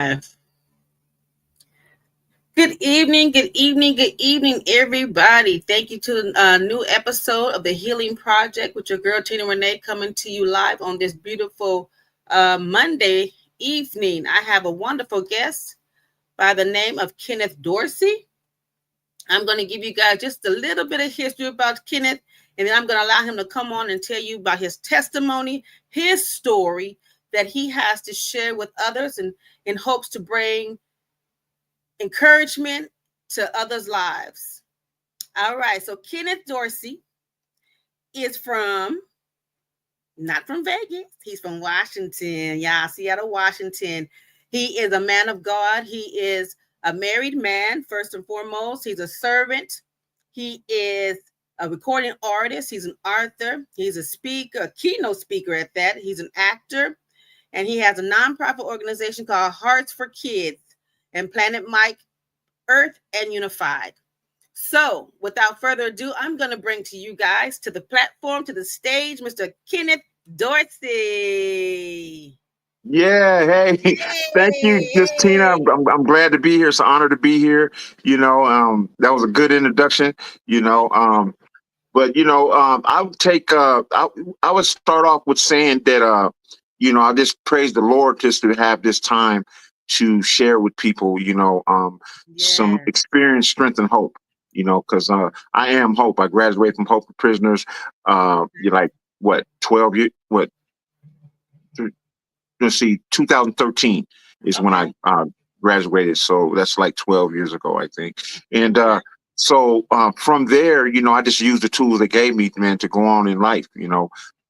Good good evening, everybody. Thank you to a new episode of the Healing Project with your girl Tina Renee coming to you live on this beautiful Monday evening. I have a wonderful guest by the name of Kenneth Dorsey. I'm going to give you guys just a little bit of history about Kenneth, and then I'm going to allow him to come on and tell you about his testimony, his story that he has to share with others, and in hopes to bring encouragement to others' lives. All right, so Kenneth Dorsey is not from Vegas, he's from Washington. Yeah, Seattle, Washington. He is a man of God. He is a married man, first and foremost. He's a servant. He is a recording artist. He's an author. He's a speaker, a keynote speaker at that. He's an actor. And he has a nonprofit organization called Hearts for Kids and Planet Mike, Earth, and Unified. So, without further ado, I'm going to bring to you guys to the platform, to the stage, Mr. Kenneth Dorsey. Yeah, hey, thank you, Justina. I'm glad to be here. It's an honor to be here. That was a good introduction. You know, but I would take. I would start off with saying that. I just praise the Lord just to have this time to share with people. Some experience, strength, and hope. Because I am hope. I graduated from Hope for Prisoners. You're like what 12 years? What? Let's see, 2013 is when I graduated. So that's like 12 years ago, I think. And so from there, I just used the tools they gave me, man, to go on in life.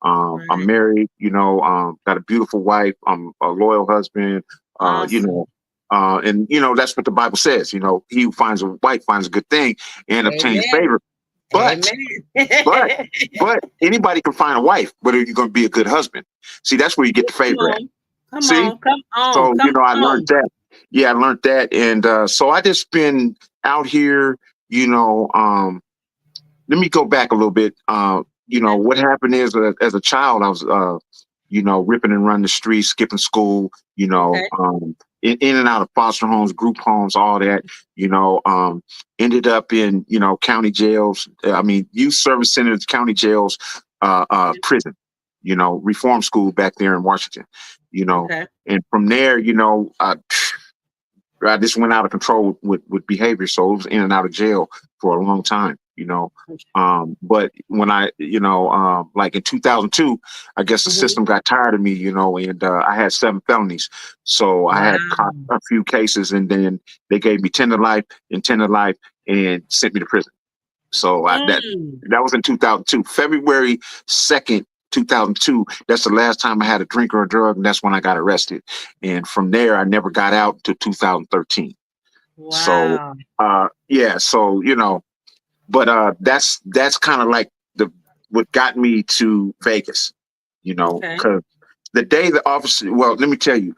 I'm married, got a beautiful wife. I'm a loyal husband, Awesome. And that's what the Bible says. He who finds a wife finds a good thing and obtains Amen. favor. But, but anybody can find a wife, but are you going to be a good husband? See, that's where you get the favor at. Come See? on. So, I learned that. Yeah, I learned that. And so I just been out here, let me go back a little bit. What happened is as a child, I was, ripping and running the streets, skipping school, in and out of foster homes, group homes, all that, ended up in, county jails. Youth service centers, county jails, prison, reform school back there in Washington, and from there, I just went out of control with behavior. So it was in and out of jail for a long time, but when I, like in 2002, I guess the system got tired of me, and I had 7 felonies. So I had caught a few cases, and then they gave me 10 to life and 10 to life and sent me to prison. So that was in 2002, February 2nd, 2002. That's the last time I had a drink or a drug, and that's when I got arrested. And from there, I never got out until 2013. Wow. So, but that's kind of like what got me to Vegas, because the day the officer, well, let me tell you,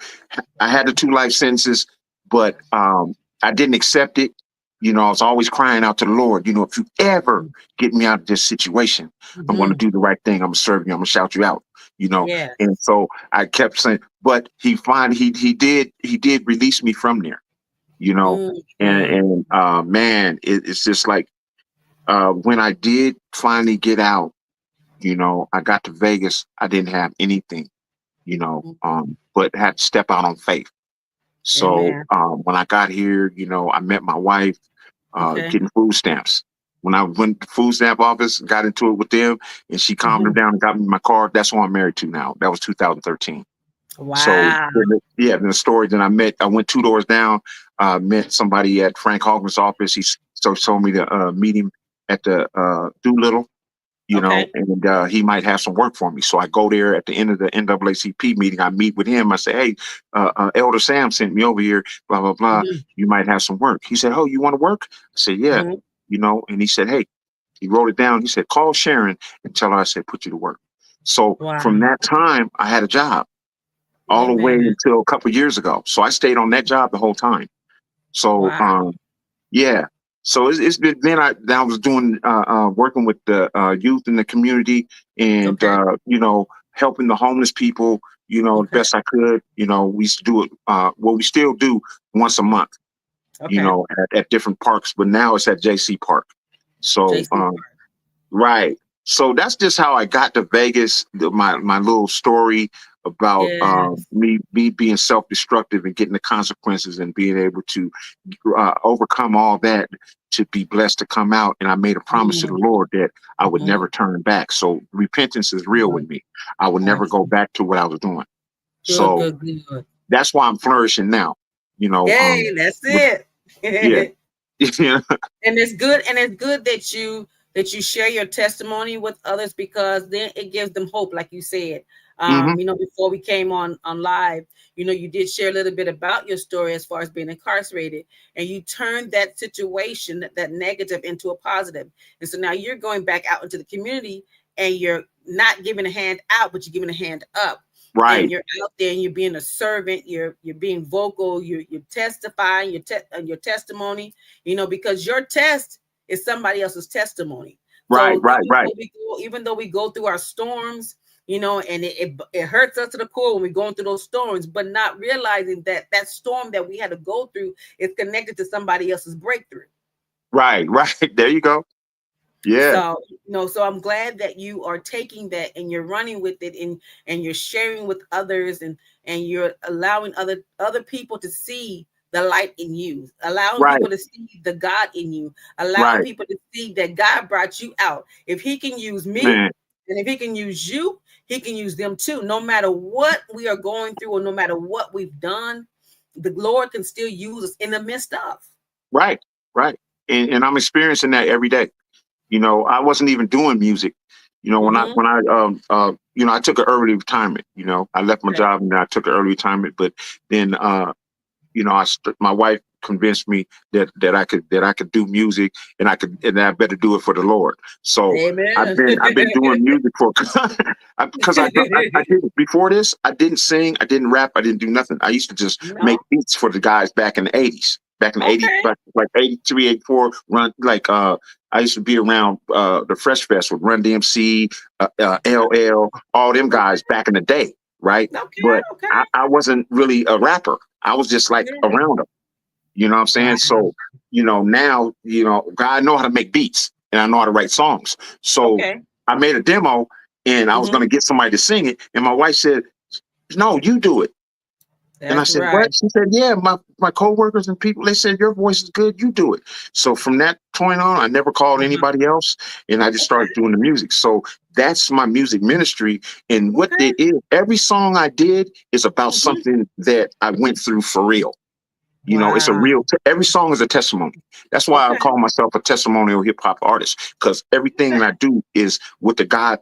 I had the 2 life sentences, but I didn't accept it. I was always crying out to the Lord, if you ever get me out of this situation, I'm going to do the right thing. I'm going to serve you. I'm going to shout you out, And so I kept saying, but he did release me from there, and man, it's just like, when I did finally get out, I got to Vegas, I didn't have anything, but had to step out on faith. So when I got here, I met my wife, getting food stamps. When I went to the food stamp office, got into it with them, and she calmed them down and got me my car. That's who I'm married to now. That was 2013. Wow. So then the story that I went 2 doors down, met somebody at Frank Hogan's office. He told me to meet him at the Doolittle, and he might have some work for me. So I go there at the end of the NAACP meeting. I meet with him. I say, hey, Elder Sam sent me over here, blah, blah, blah. You might have some work. He said, oh, you want to work? I said, yeah, and he said, hey, he wrote it down. He said, call Sharon and tell her I said, put you to work. So from that time, I had a job all the way until a couple of years ago. So I stayed on that job the whole time. So, yeah. So it's been, then I was doing, working with the youth in the community and, helping the homeless people, the best I could. We used to do it. We still do once a month. At different parks, but now it's at JC Park. So, right. So that's just how I got to Vegas. My little story about me being self-destructive and getting the consequences and being able to overcome all that to be blessed to come out. And I made a promise to the Lord that I would never turn back. So repentance is real with me. I would never go back to what I was doing. So that's why I'm flourishing now. Hey, that's it. Yeah. And it's good. And it's good that you share your testimony with others, because then it gives them hope, like you said. Before we came on live, you did share a little bit about your story as far as being incarcerated, and you turned that situation, that negative, into a positive. And so now you're going back out into the community, and you're not giving a hand out, but you're giving a hand up. Right. And you're out there and you're being a servant, you're being vocal, you're testifying your testimony, because your test is somebody else's testimony. Right. Even though we go through our storms, and it hurts us to the core when we're going through those storms, but not realizing that storm that we had to go through is connected to somebody else's breakthrough. Right. There you go. Yeah. So I'm glad that you are taking that and you're running with it, and you're sharing with others, and you're allowing other people to see the light in you, allowing people to see the God in you, allowing people to see that God brought you out. If he can use me, and if he can use you, he can use them too. No matter what we are going through, or no matter what we've done, the Lord can still use us in the midst of. Right. And I'm experiencing that every day. I wasn't even doing music. When I took an early retirement. I left my job and I took an early retirement. But then, my wife convinced me that I could do music, and I better do it for the Lord. So I've been doing music for because I didn't before this. I didn't sing, I didn't rap, I didn't do nothing. I used to just make beats for the guys back in the 80s. Back in the 80s, like 83, 84, run like I used to be around the Fresh Fest with Run DMC, LL, all them guys back in the day, right? But I wasn't really a rapper. I was just like around them. You know what I'm saying? Wow. So, now, God know how to make beats, and I know how to write songs. So I made a demo, and I was going to get somebody to sing it. And my wife said, no, you do it. And I said, what? She said, yeah, my coworkers and people, they said, your voice is good. You do it. So from that point on, I never called anybody else. And I just started doing the music. So that's my music ministry. And what it is, every song I did is about something that I went through for real. It's a real, every song is a testimony. That's why I call myself a testimonial hip hop artist, because everything that I do is what God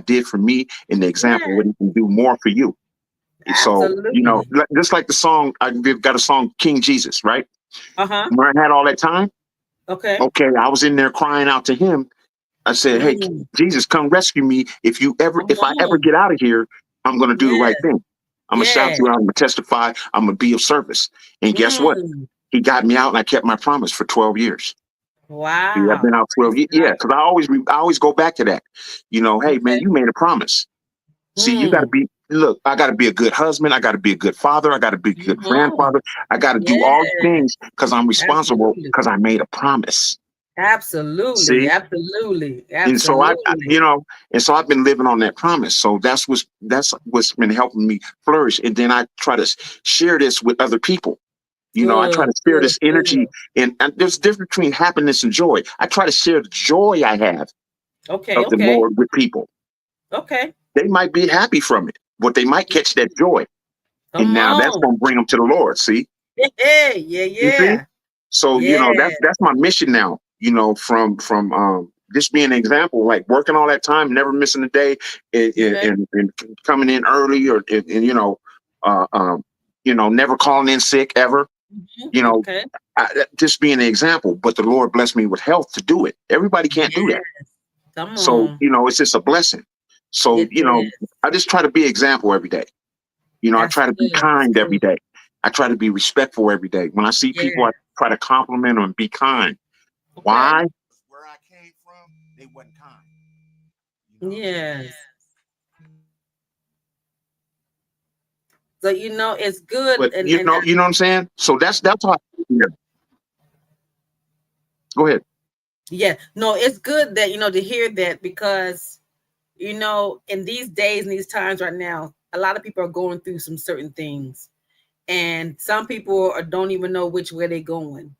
did for me, and the example what he can do more for you. Absolutely. So, just like the song, I've got a song, King Jesus, right? When I had all that time, I was in there crying out to him. I said, hey, Jesus, come rescue me. If I ever get out of here, I'm going to do the right thing. I'm going to shout you out. I'm going to testify. I'm going to be of service. And guess what? He got me out, and I kept my promise for 12 years. Wow. I've been out 12 years. Yeah, because I always go back to that. Hey, man, you made a promise. See, you got to be, look, I got to be a good husband. I got to be a good father. I got to be a good grandfather. I got to do all the things because I'm responsible, because I made a promise. Absolutely. See? Absolutely. And so I've been living on that promise. So that's what's been helping me flourish. And then I try to share this with other people. I try to share this energy, and there's a difference between happiness and joy. I try to share the joy I have of the Lord with people. They might be happy from it, but they might catch that joy. And now that's going to bring them to the Lord. See? Yeah. You see? So, that's my mission now, from just being an example, like working all that time, never missing a day, and coming in early, never calling in sick ever. Just being an example. But the Lord blessed me with health to do it. Everybody can't do that. Come on. So, it's just a blessing. So, I just try to be an example every day. I try to be kind every day. I try to be respectful every day. When I see people, I try to compliment them and be kind. Why? Where I came from, they wasn't kind. Yes. So it's good, But you know what I'm saying. So that's how. Yeah. Go ahead. yeah, no, it's good that to hear that, because in these days and these times right now, a lot of people are going through some certain things, and some people don't even know which way they're going.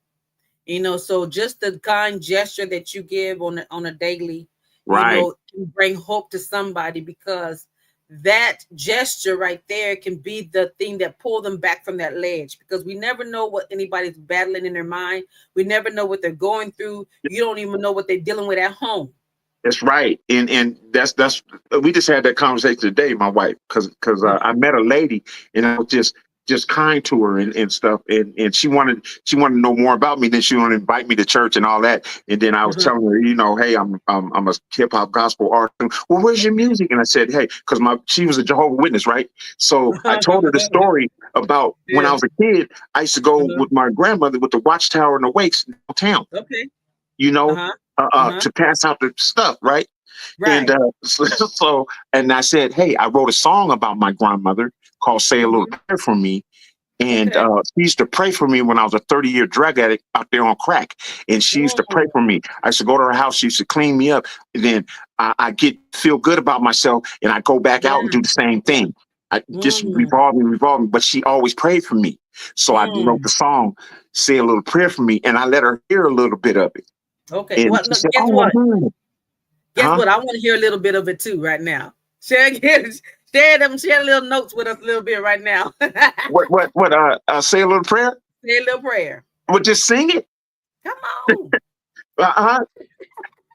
So just the kind gesture that you give on a daily, Right. can bring hope to somebody, because that gesture right there can be the thing that pull them back from that ledge, because we never know what anybody's battling in their mind. We never know what they're going through. You don't even know what they're dealing with at home. That's right, and that's we just had that conversation today, my wife, because I met a lady and I was just kind to her and stuff, and she wanted to know more about me. Then she wanted to invite me to church and all that, and then I was telling her, hey, I'm a hip hop gospel artist. Well, where's your music? And I said, hey, because she was a Jehovah's Witness, right? So I told her the story about when I Yeah. was a kid. I used to go with my grandmother with the watchtower and the wakes downtown. Okay. You know, Uh-huh. Uh-huh. to pass out the stuff, right? And Right. so, and I said, hey, I wrote a song about my grandmother called "Say a Little Prayer for Me," and Okay. she used to pray for me when I was a 30-year drug addict out there on crack, and she used to pray for me. I used to go to her house; she used to clean me up, and then I feel good about myself, and I go back out and Yeah. do the same thing. I just Mm. revolving, but she always prayed for me. So I wrote the Mm. song, "Say a Little Prayer for Me," and I let her hear a little bit of it. Okay. And Well, she no, said, guess "Oh, what? man." Guess Huh? what? I want to hear a little bit of it too right now. Share little notes with us a little bit right now. What? Say a little prayer. Say a little prayer. Well, just sing it. Come on. Uh-huh.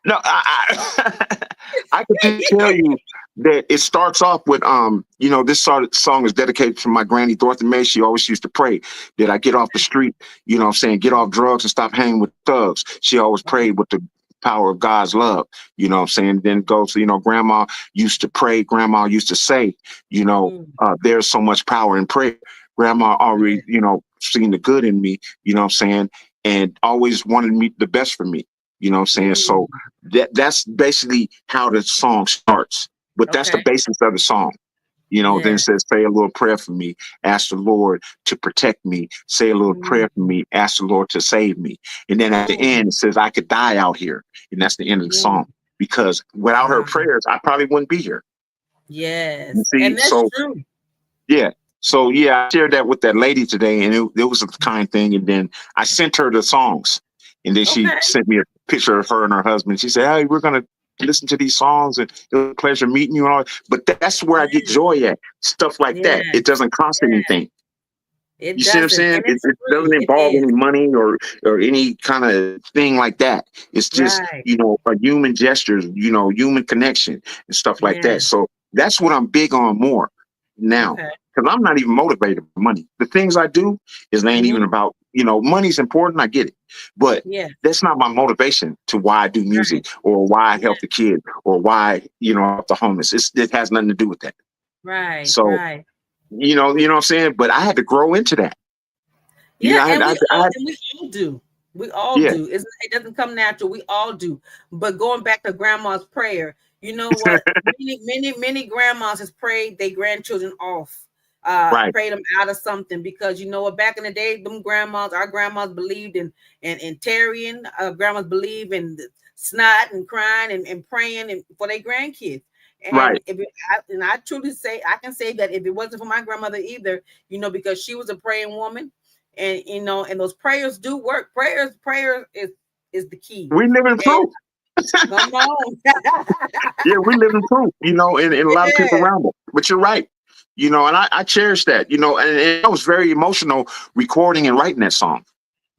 No, I could just tell you that it starts off with this song is dedicated to my granny Dorothy May. She always used to pray that I get off the street, I'm saying, get off drugs and stop hanging with thugs. She always prayed with the power of God's love, I'm saying. Then it goes to, grandma used to pray, grandma used to say, there's so much power in prayer. Grandma already, seen the good in me, I'm saying, and always wanted me the best for me. You know what I'm saying? So Mm. that's basically how the song starts. But that's the Okay. basis of the song. Then it Yeah. says, say a little prayer for me, ask the Lord to protect me, say a little prayer for Mm. me, ask the Lord to save me. And then at the Mm. end, it says, I could die out here. And that's the end of the Mm. song. Because without her Wow. prayers, I probably wouldn't be here. You Yes. see? And that's So, true. yeah. So, yeah, I shared that with that lady today, and it was a kind thing. And then I sent her the songs. And then she Okay. sent me a picture of her and her husband. She said, hey, we're going to listen to these songs, and it was a pleasure meeting you and all. But that's where I get Yes. joy at. Stuff like that. Yes. It doesn't cost Yes. anything. It You see what I'm doesn't. saying? And it's It doesn't free. It involve is. any money or any kind of thing like that. It's just, Right. a human gesture, human connection and stuff like Yeah. that. So that's what I'm big on more now. Okay. Because I'm not even motivated by money. The things I do is ain't even Mm-hmm. about, money's important. I get it. But Yeah. that's not my motivation to why I do Right. music or why I Yeah. help the kids or why, I help the homeless. It has nothing to do with that. Right. So, Right. what I'm saying? But I had to grow into that. Yeah, and I had, we all do. We all yeah. do. It doesn't come natural. We all do. But going back to grandma's prayer, you know what? Many grandmas has prayed their grandchildren off, Right. prayed them out of something, because you know what? Back in the day, our grandmas believed in tarrying. Grandmas believe in snot and crying and praying for their grandkids. Right. And I truly say, I can say that if it wasn't for my grandmother either, because she was a praying woman, and and those prayers do work. Prayer is the key. We live in And proof. come on. Yeah, we live in proof, and a lot of people Yeah. around us. But you're right. And I cherish that, and I was very emotional recording and writing that song.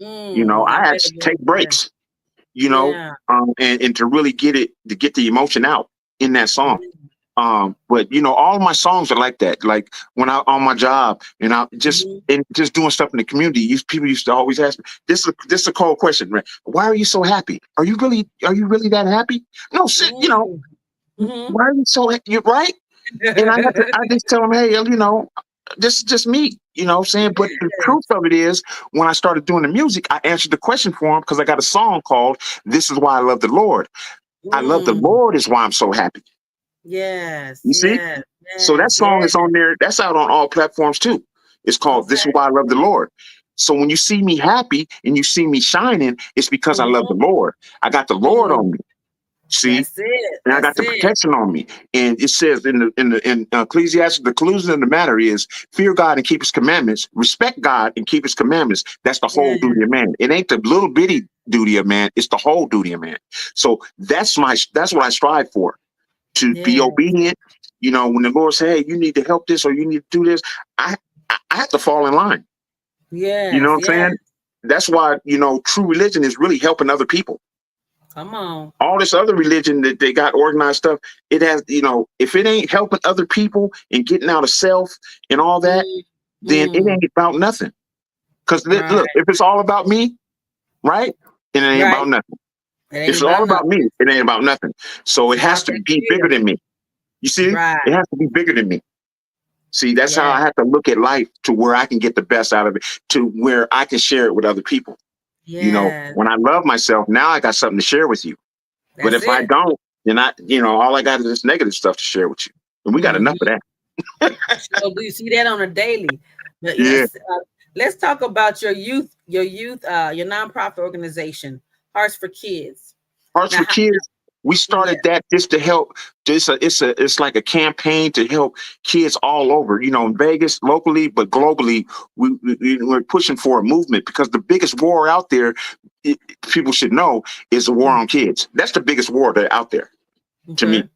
I I had bet to it was. take Yeah. breaks, Yeah. and to really get the emotion out in that song. Mm-hmm. But all of my songs are like that. Like when I on my job and I just doing stuff in the community, people used to always ask me, this is a cold question, right? Why are you so happy? Are you really that happy? No, sit, Mm-hmm. why are you so you're right? And I just tell them, hey, this is just me, what I'm saying? But the truth of it is, when I started doing the music, I answered the question for them because I got a song called This Is Why I Love the Lord. I love the Mm. Lord is why I'm so happy. Yes, You see? yes, So that Yes, song is yes. on there. That's out on all platforms too. It's called "This Is Okay. Why I Love the Lord." So when you see me happy and you see me shining, it's because I love the Mhm. Lord. I got the Lord on Mm. me. See, That's it. and I got That's the it. protection on me. And it says in Ecclesiastes, the conclusion of the matter is fear God and keep His commandments, respect God and keep His commandments. That's the Yeah. whole duty of man. It ain't the little bitty duty of man. It's the whole duty of man. So that's what I strive for, to be Yeah. obedient. You know, when the Lord say, "Hey, you need to help this or you need to do this," I I have to fall in line. You know Yes. what I'm Yes. saying? That's why true religion is really helping other people. Come on. All this other religion that they got organized stuff, it has, if it ain't helping other people and getting out of self and all that, Mm. then it Mm. ain't about nothing. Because Right. look, if it's all about me, right, then it ain't Right. about nothing. It If ain't it's all about about me, nothing. it ain't about nothing. So It's it has about to that be bigger will. than me. You see, Right. it has to be bigger than me. See, that's how Yeah. I have to look at life, to where I can get the best out of it, to where I can share it with other people. Yes. When I love myself, now I got something to share with you. But That's if I it. don't, then all I got is this negative stuff to share with you. And we got enough of Mm-hmm. that. Sure do. You see that on a daily. But Yeah. yes, let's talk about your nonprofit organization, Hearts for Kids. Hearts Now, for Kids, we yeah. started that just to help. It's like a campaign to help kids all over, in Vegas, locally, but globally. We're pushing for a movement, because the biggest war out there, it, people should know, is the war on kids. That's the biggest war that out there, to me.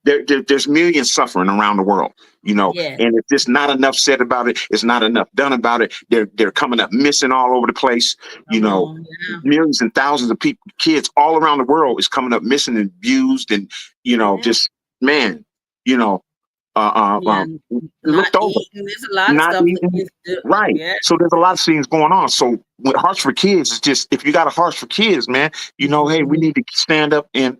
Okay. There's millions suffering around the world, Yes. and if there's not enough said about it, it's not enough done about it. They're coming up missing all over the place. you Come know on. Millions and thousands of people, kids all around the world, is coming up missing and abused, and Yeah. just, man, you know Yeah. Not looked over, eating. There's a lot of not stuff that even kids do. right. Yeah. So there's a lot of things going on. So with Hearts for Kids, it's just, if you got a Hearts for Kids, man, hey, we Mhm. need to stand up and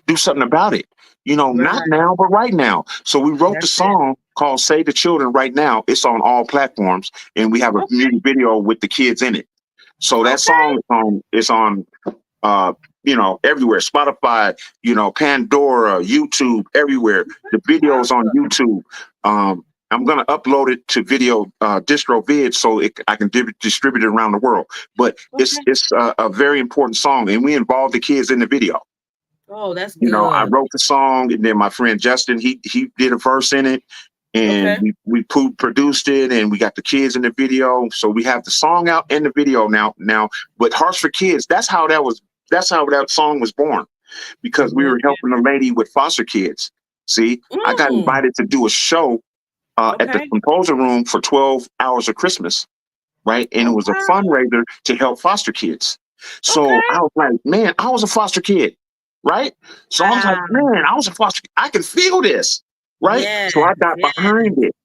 do something about it. Not Right. now, but right now. So we wrote the That's it. song called "Save the Children" right now. It's on all platforms, and we have a Okay. music video with the kids in it. So that Okay. song is on uh, everywhere. Spotify, Pandora, YouTube, everywhere. The video's on Awesome. YouTube. I'm gonna upload it to video DistroVid, so I can distribute it around the world. But it's Okay. it's a very important song, and we involve the kids in the video. Oh, that's I good. wrote the song, and then my friend Justin, he did a verse in it, and Okay. we produced it, and we got the kids in the video. So we have the song out and the video now. But Hearts for Kids, that's how that song was born, because we Yeah. were helping a lady with foster kids. See, I got Mm. invited to do a show at the Okay. composer room for 12 hours of Christmas, right? And it Oh was a wow. fundraiser to help foster kids. So Okay. I was like, man, I was a foster kid, right? So I was like, Wow. man, I was a foster kid. I can feel this, right? Yes. So I got Yes. behind it.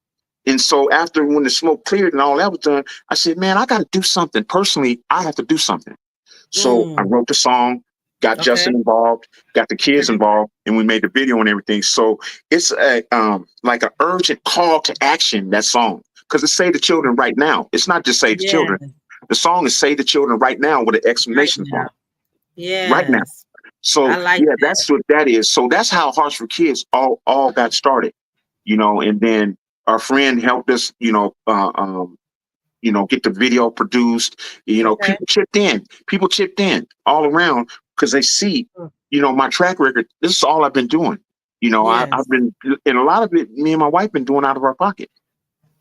And so after, when the smoke cleared and all that was done, I said, man, I got to do something. Personally, I have to do something. So I Mm. wrote the song, got Okay. Justin involved, got the kids Okay. involved, and we made the video and everything. So it's a like an urgent call to action, that song. Because it's "Save the Children" right now. It's not just "Save the Yeah. Children." The song is "Save the Children" right now, with an Right exclamation now. point. Right now. Yes. I So like yeah, that. that's what that is. So that's how Hearts for Kids all got started. And then our friend helped us, get the video produced. Okay. People chipped in all around, because they see, Mm. my track record. This is all I've been doing. I've Yes. been, and a lot of it, me and my wife been doing out of our pocket,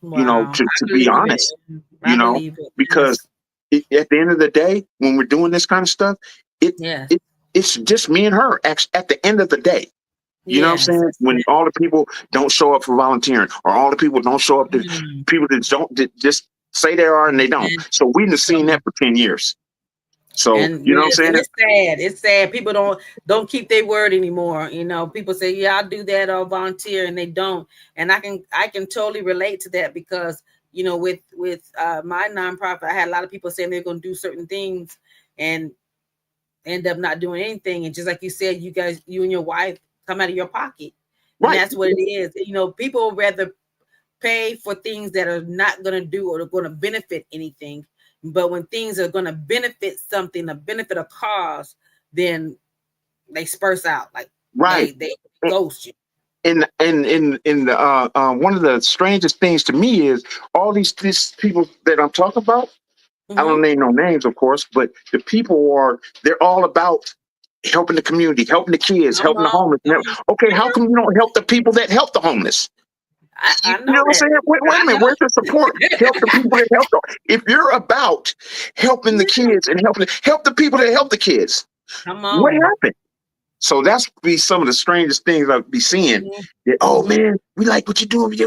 Wow. I to be believe honest, it. I you know, believe it. because Yes. at the end of the day, when we're doing this kind of stuff, it, Yes. it, it's just me and her at the end of the day. You know what I'm Yes. saying? That's When it. all the people don't show up for volunteering, or all the people don't show up, to Mm. people that just say they are and they don't. And So we've been seeing so that for 10 years. So, and you know what I'm yes, and saying? it's sad. It's sad. People don't keep their word anymore. People say, "Yeah, I'll do that. I'll volunteer," and they don't. And I can totally relate to that, because with my nonprofit, I had a lot of people saying they're going to do certain things and end up not doing anything. And just like you said, you and your wife come out of your pocket, and Right. that's what it is. People rather pay for things that are not going to do or are going to benefit anything. But when things are going to benefit something, a benefit a cause, then they spurse out, like Right. they And, ghost you. in the one of the strangest things to me is all these people that I'm talking about. I don't name no names, of course, but the people they're all about helping the community, helping the kids, Come helping the on, homeless. come Okay, how on. come you don't help the people that help the homeless? You I know know what I'm that. saying? Wait a I minute. Where's the support? Help the people that help them. If you're about helping the know. kids and help the people that help the kids, Come what on. happened? So that's be some of the strangest things I'll be seeing. Mhm, That, oh mhm. man, we like what you're doing.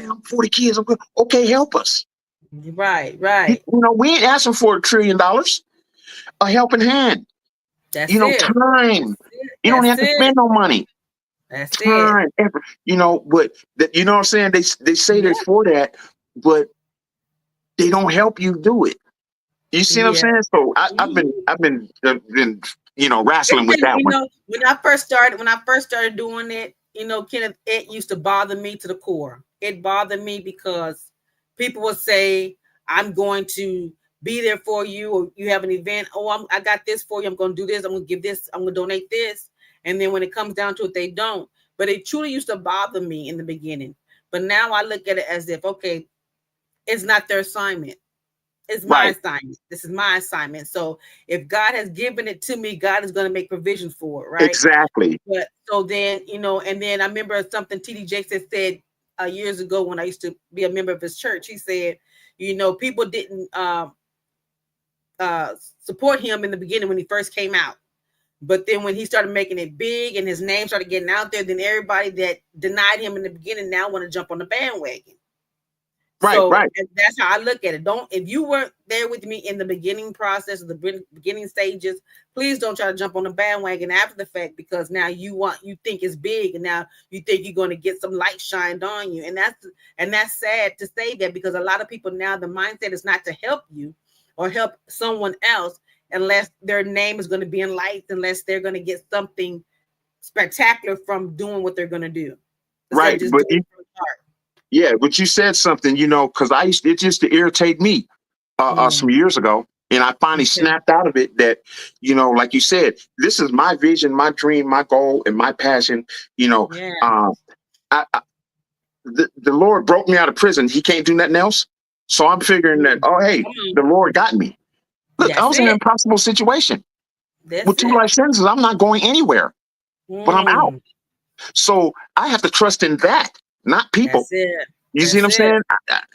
I'm 40 kids. Okay, help us. Right, right. We ain't asking for $1 trillion. A helping hand. That's it. Time. You don't That's have to it. spend no money. That's it. Time, effort. But you know what I'm saying? They say Yeah. they're for that, but they don't help you do it. You see what I'm Yeah. saying? So Mhm. I've been It's wrestling with been, that one. when I first started doing it, Kenneth, it used to bother me to the core. It bothered me because people would say, I'm going to be there for you, or you have an event. Oh, I got this for you. I'm going to do this. I'm going to give this. I'm going to donate this. And then when it comes down to it, they don't. But it truly used to bother me in the beginning. But now I look at it as if, okay, it's not their assignment. It's my Right. assignment. This is my assignment. So if God has given it to me, God is going to make provisions for it, right? Exactly. But so then, and then I remember something TD Jakes had said years ago when I used to be a member of his church. He said, people didn't support him in the beginning when he first came out. But then when he started making it big and his name started getting out there, then everybody that denied him in the beginning now want to jump on the bandwagon. Right. So Right. that's how I look at it. If you weren't there with me in the beginning process of the beginning stages, please don't try to jump on the bandwagon after the fact, because now you think it's big, and now you think you're going to get some light shined on you. And that's sad to say that, because a lot of people now, the mindset is not to help you or help someone else unless their name is going to be in lights, unless they're going to get something spectacular from doing what they're going to do, instead of Right. just But doing it from the heart. yeah, but you said something, because it used to irritate me some Mm, years ago. And I finally okay. snapped out of it that, like you said, this is my vision, my dream, my goal, and my passion. You know, Yeah. uh, the Lord broke me out of prison. He can't do nothing else. So I'm figuring that, oh, hey, Come on. the Lord got me. Look, I That's was in an it. impossible situation. That's With two it. life sentences, I'm not going anywhere, but I'm out. Mm, So I have to trust in that, not people. that's it. You see what That's I'm it.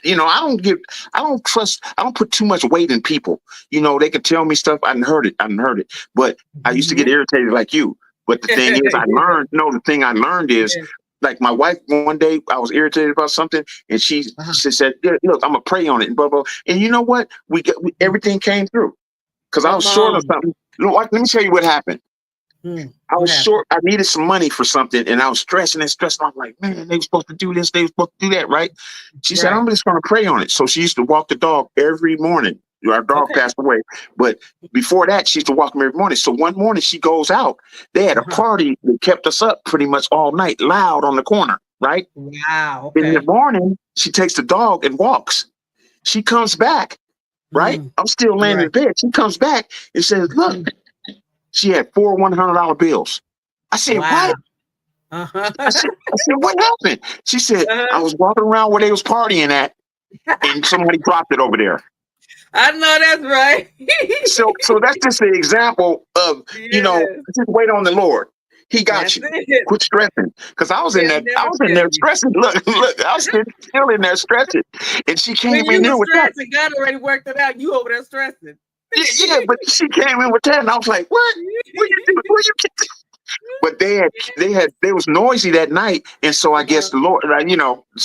saying? I don't trust, I don't put too much weight in people. They can tell me stuff. I done heard it. But I used to get Mhm. irritated like you. But the thing is, Yeah. the thing I learned is, Yeah. like my wife, one day I was irritated about something and Uh-huh. she said, "Yeah, look, I'm going to pray on it and blah, blah." And you know what? Everything came through because I was Come short on on. something. Let me tell you what happened. I What was happened? short. I needed some money for something, and I was stressing and stressing. I'm like, man, they were supposed to do this. They were supposed to do that, right? She said, Right. I'm just going to pray on it. So she used to walk the dog every morning. Our dog Okay. passed away, but before that, she used to walk him every morning. So one morning she goes out. They had a Uh-huh. party that kept us up pretty much all night, loud on the corner, right? Wow. In the Okay. morning, she takes the dog and walks. She comes back, right? Mm, I'm still laying in right. bed. She comes back and says, look, Mm, she had four $100 bills. I said, wow. what? Uh-huh. I said, what happened? She said, I Uh-huh. was walking around where they was partying at, and somebody dropped it over there. I know that's right. So that's just an example of, Yes. just wait on the Lord. He got That's you. it. Quit stressing. Because I was in He'll that, I never was in fail there you. stressing. Look, I was still in there stressing. And she When came you in were there with that. stressing, God already worked it out. You over there stressing. Yeah, but she came in with that, and I was like, what? What you doing? Where you get? But they was noisy that night, and so I guess Uh-huh. the Lord, like,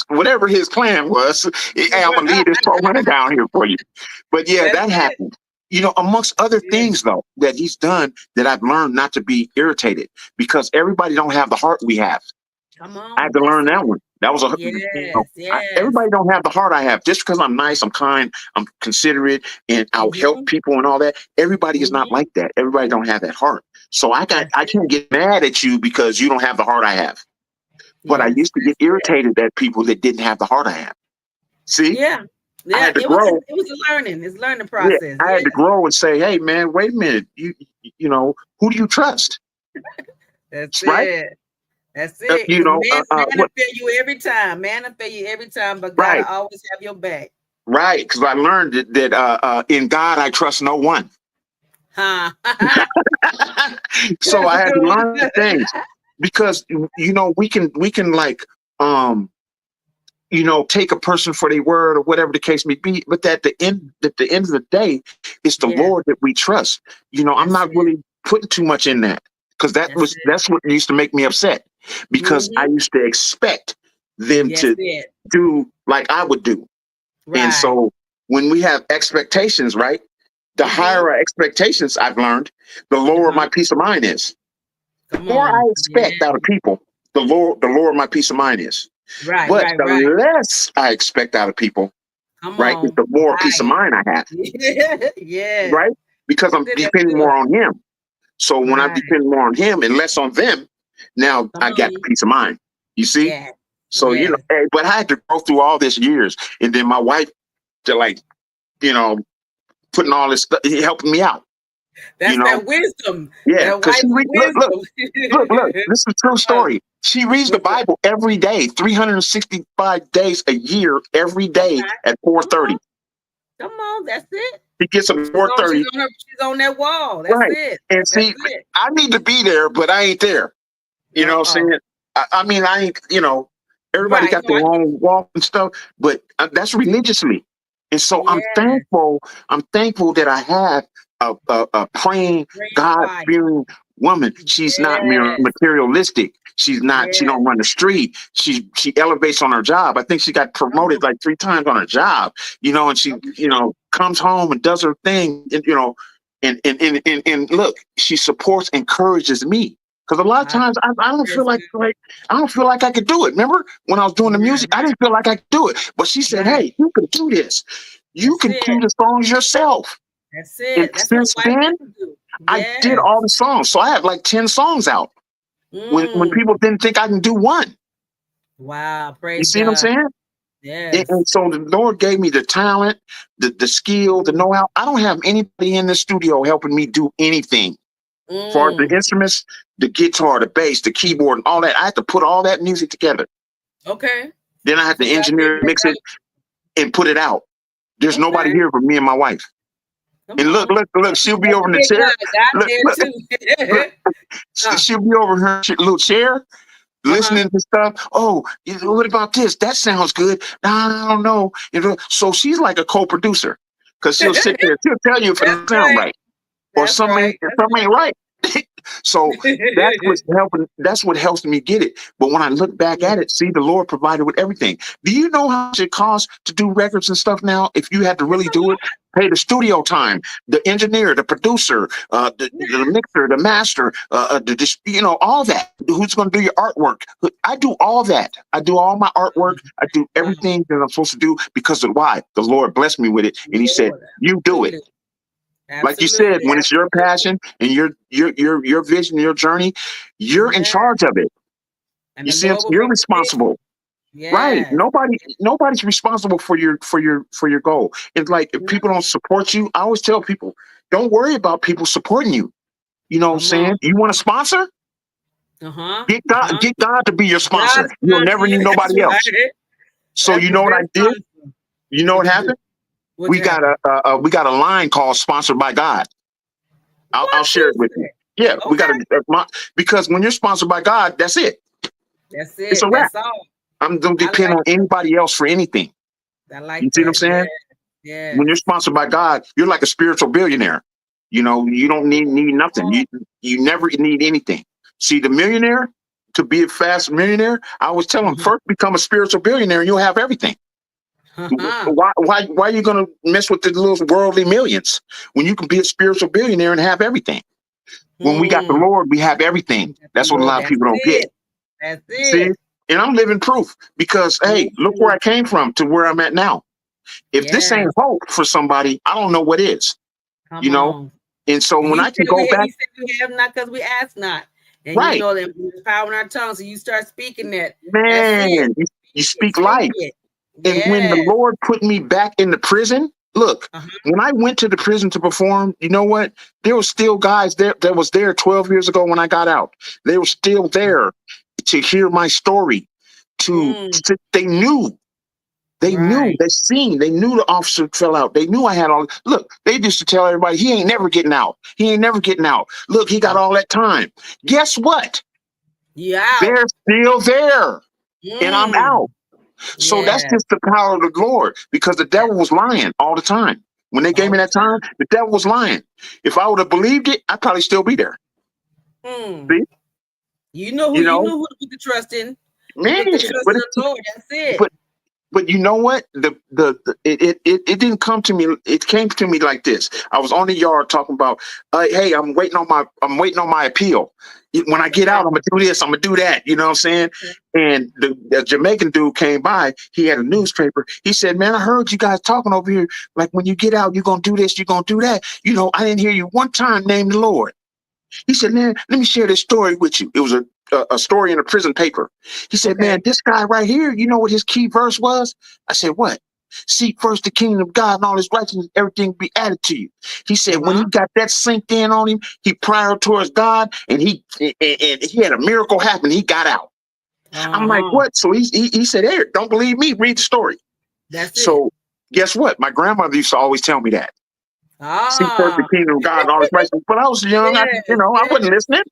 whatever His plan was, hey, I'm gonna leave this 1200 down here for you. But yeah, That's that it. happened. Amongst other Yeah. things though that He's done, that I've learned not to be irritated, because everybody don't have the heart we have. Come I had on. to That's learn it. that one. That was Yes. Yes. everybody don't have the heart I have. Just because I'm nice, I'm kind, I'm considerate, and I'll help Mm-hmm. people and all that. Everybody is not Mm-hmm. like that. Everybody don't have that heart. So That's I it. can't get mad at you because you don't have the heart I have. But I Yes. used to get That's it. irritated at people that didn't have the heart I have. See, Yeah. I Yeah. had to It was. grow. It was a learning. It's a learning Yeah, process. I Yeah. had to grow and say, hey man, wait a minute. Who do you trust? That's Right? it. That's it. You Because know, man fail you every time. Man will fail you every time, but God will right, always have your back. right. Because I learned that in God I trust no one. Huh. So That's I a had good to one. learn things because you know we can like take a person for their word or whatever the case may be, but at the end of the day, it's the Yeah, Lord that we trust. I'm that's not it. really putting too much in that because That's it. that's what used to make me upset because I Mm-hmm. used to expect them Yes, to it. do like I would do. And Right. so when we have expectations, right, the Mm-hmm. higher our expectations, I've learned, the lower Uh-huh. my peace of mind is. Come The more I on. Yeah. expect out of people, the lower my peace of mind is. Right, But right, right. the less I expect out of people, Come right, is on. the more peace of Right. mind I have, Yes. right? Because That's I'm it. That's depending good. more on him. So when I Right. depend more on him and less on them, now Come I got the on. peace of mind. You see? Yeah. So Yeah. but I had to go through all this years, and then my wife to like, you know, putting all this stuff, helping me out. You That's know, that wisdom. yeah, That because wife's look, look. wisdom. This is a true Uh, story. She reads the what's that? Bible every day, 365 days a year, every day Okay. at four Come on. thirty. Come on. That's it. She gets up at She's four on she's thirty, on her she's on that wall. That's right? it. And That's see, it. I need to be there, but I ain't there. You know what I'm Uh-uh. saying? I mean, I ain't. Everybody Right. got No, their I get own walk and stuff, but that's religiously. And so yeah. I'm thankful. I'm thankful that I have a praying, Praying God wife. fearing woman. She's not Yes. materialistic. She's not. She Yes. don't run the street. She elevates on her job. I think she got Come promoted on. like 3 times on her job. And she Come on. comes home and does her thing. And look, she supports, encourages me. Because a lot of I times I don't feel praise like God. I don't feel like I could do it. Remember when I was doing the Right, music, I right, didn't feel like I could do it. But she said, right. "Hey, you can do this. You That's can it. do the songs yourself." That's And it. That's what a since wife then, got to do. I did Yes. all the songs. So I have like 10 songs out. When Mm. people didn't think I can do one. Wow. You Praise see what I'm God. saying? And Yes. so the Lord gave me the talent, the skill, the Mm. know-how. I don't have anybody in the studio helping me do anything. For the Mm. instruments, the guitar, the bass, the keyboard, and all that, I had to put all that music together. Okay. Then I had So to God gave engineer, you that mix it, and put it out. There's nobody okay. here but me and my wife. Come And look, on. look, look, she'll be That's over a in the big chair. God. God Look, there look, look. too. uh, She'll be over in her little chair uh-huh. listening to stuff. Oh, what about this? That sounds good. Nah, I don't know. So she's like a co-producer because she'll sit there. She'll tell you if it That's doesn't sound right. right or That's right. something ain't right. So that's That's what's helping. That's what helps me get it. But when I look back right. at it, see the Lord provided with everything. Do you know how much it costs to do records and stuff now? If you had to It's really a do it, pay the studio time, the engineer, the producer, the mixer, the master, all that. Who's going to do your artwork? I do all that. I do all my artwork. I do lot. everything that I'm supposed to do because of why the Lord blessed me with it, and He said, Lord, "You do it." absolutely. Like you said, Absolutely. when it's your Absolutely. passion and your vision, your journey, you're in Yeah. charge of it. And You the see, Lord will you're make the fix. responsible, right? Yes. Nobody's responsible for your goal. It's like if No. people don't support you, I always tell people, don't worry about people supporting you. You know what I'm Come on. saying? You want a sponsor? Uh-huh. Uh-huh. Get God to be your God sponsor. You'll sponsor never you. need That's nobody else. right. So That's you the know what I best did? sponsor. You know what What you do? happened? What happened? We got a line called "Sponsored by God." I'll What share it is with you. it? Yeah, we got Okay. because when you're sponsored by God, that's it. That's It's a it. wrap. That's all. I'm don't I depend like on anybody else for anything. I You like see what I'm that. Yeah. saying? When you're Yes. sponsored by God, you're like a spiritual billionaire. You don't need nothing. Oh, You never need anything. See, the millionaire, to be a fast millionaire, I always tell them mhm. first become a spiritual billionaire and you'll have everything. Uh-huh. Why are you gonna mess with the little worldly millions when you can be a spiritual billionaire and have everything? When we got the Hmm. Lord, we have everything. You got the That's what a Lord. lot of That's people don't get. it. That's See? it. And I'm living proof because hey, look where Mhm. I came from to where I'm at now. If this ain't Yes. hope for somebody, I don't know what is, Come you know? on. And so when I can go back, He said we have not because we ask not. And you right, know that there's power in our tongue. So you start speaking that. That's it. man, you Speak it. speak Say life. it. And when the Yes. Lord put me back in the prison, look, Uh-huh. when I went to the prison to perform, you know what? There were still guys there that was there 12 years ago when I got out. They were still there to hear my story. They knew. They knew, Right. they knew the officer fell out. They knew I had all. Look, they used to tell everybody, he ain't never getting out. He ain't never getting out. Look, he got all that time. Guess what? You out. They're still there, and I'm out. So that's Yeah. just the power of the Lord, because the devil was lying all the time. When they gave All me the that time, the devil was lying. If I would have believed it, I'd probably still be there. See? You know who to put the trust in. Man, Put the trust in the Lord. That's it. But you know what? It didn't come to me. It came to me like this. I was on the yard talking about, hey, I'm waiting on my appeal. When I get out, I'm gonna do this. I'm gonna do that. You know what I'm saying? And the Jamaican dude came by. He had a newspaper. He said, "Man, I heard you guys talking over here. Like when you get out, you're gonna do this. You're gonna do that. You know, I didn't hear you one time name the Lord." He said, "Man, let me share this story with you." It was a story in a prison paper. He said, "Man, this guy right here, you know what his key verse was?" I said, "What?" "Seek first the kingdom of God and all his righteousness, everything be added to you." He said, when he got that synced in on him, he prayed towards God, and he had a miracle happen. He got out. I'm like, "What?" So he said, "Hey, don't believe me? Read the story." That's it. So guess what? My grandmother used to always tell me that. Seek first the kingdom of God and all his righteousness. But I was young. I wasn't listening.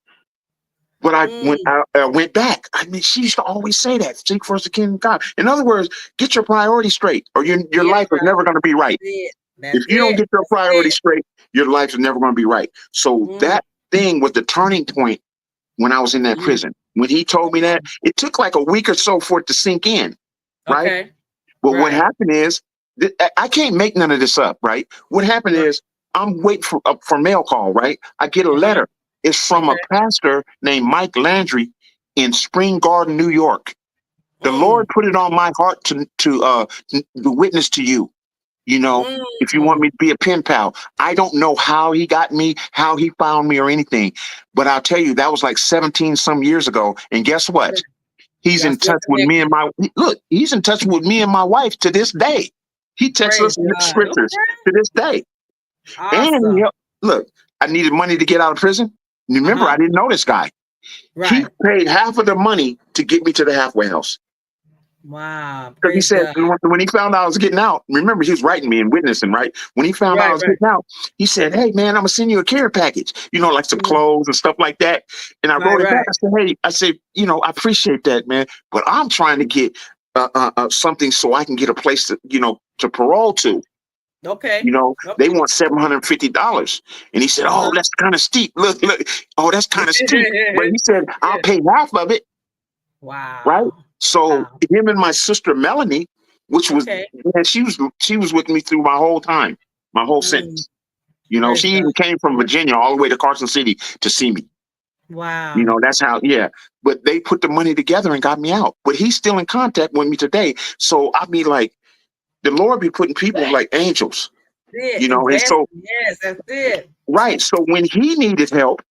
But I went back. I mean, she used to always say that. Seek first the kingdom of God. In other words, get your priorities straight, or your life is never going to be right. If you don't get your priorities straight, your life is never going to be right. So that thing was the turning point when I was in that prison. When he told me that, it took like a week or so for it to sink in. Right. Okay. But what happened is, I can't make none of this up. Right. What happened is, I'm waiting for mail call. Right. I get a letter. It's from a pastor named Mike Landry in Spring Garden, New York. The Lord put it on my heart to witness to you. You know, if you want me to be a pen pal. I don't know how he got me, how he found me, or anything, but I'll tell you, that was like 17 some years ago. And guess what? He's in touch with me and he's in touch with me and my wife to this day. He texts us scriptures to this day. And look, I needed money to get out of prison. Remember, I didn't know this guy. He paid half of the money to get me to the halfway house. Wow. Because he said, when he found out I was getting out, remember, he was writing me and witnessing, right? When he found out I was getting out, he said, "Hey, man, I'm going to send you a care package, like some clothes and stuff like that." And I wrote it back. I said, "Hey," I appreciate that, man, but I'm trying to get something so I can get a place to parole to. Okay. They want $750. And he said, "Oh, that's kind of steep. Look. Oh, that's kind of steep." But he said, "I'll pay half of it." Wow. Right. So him and my sister Melanie, which was, man, she was with me through my whole time, my whole sentence. She even came from Virginia all the way to Carson City to see me. Wow. That's how, but they put the money together and got me out. But he's still in contact with me today. So I mean, like, the Lord be putting people like angels, and so, yes, that's it. Right. So when he needed help,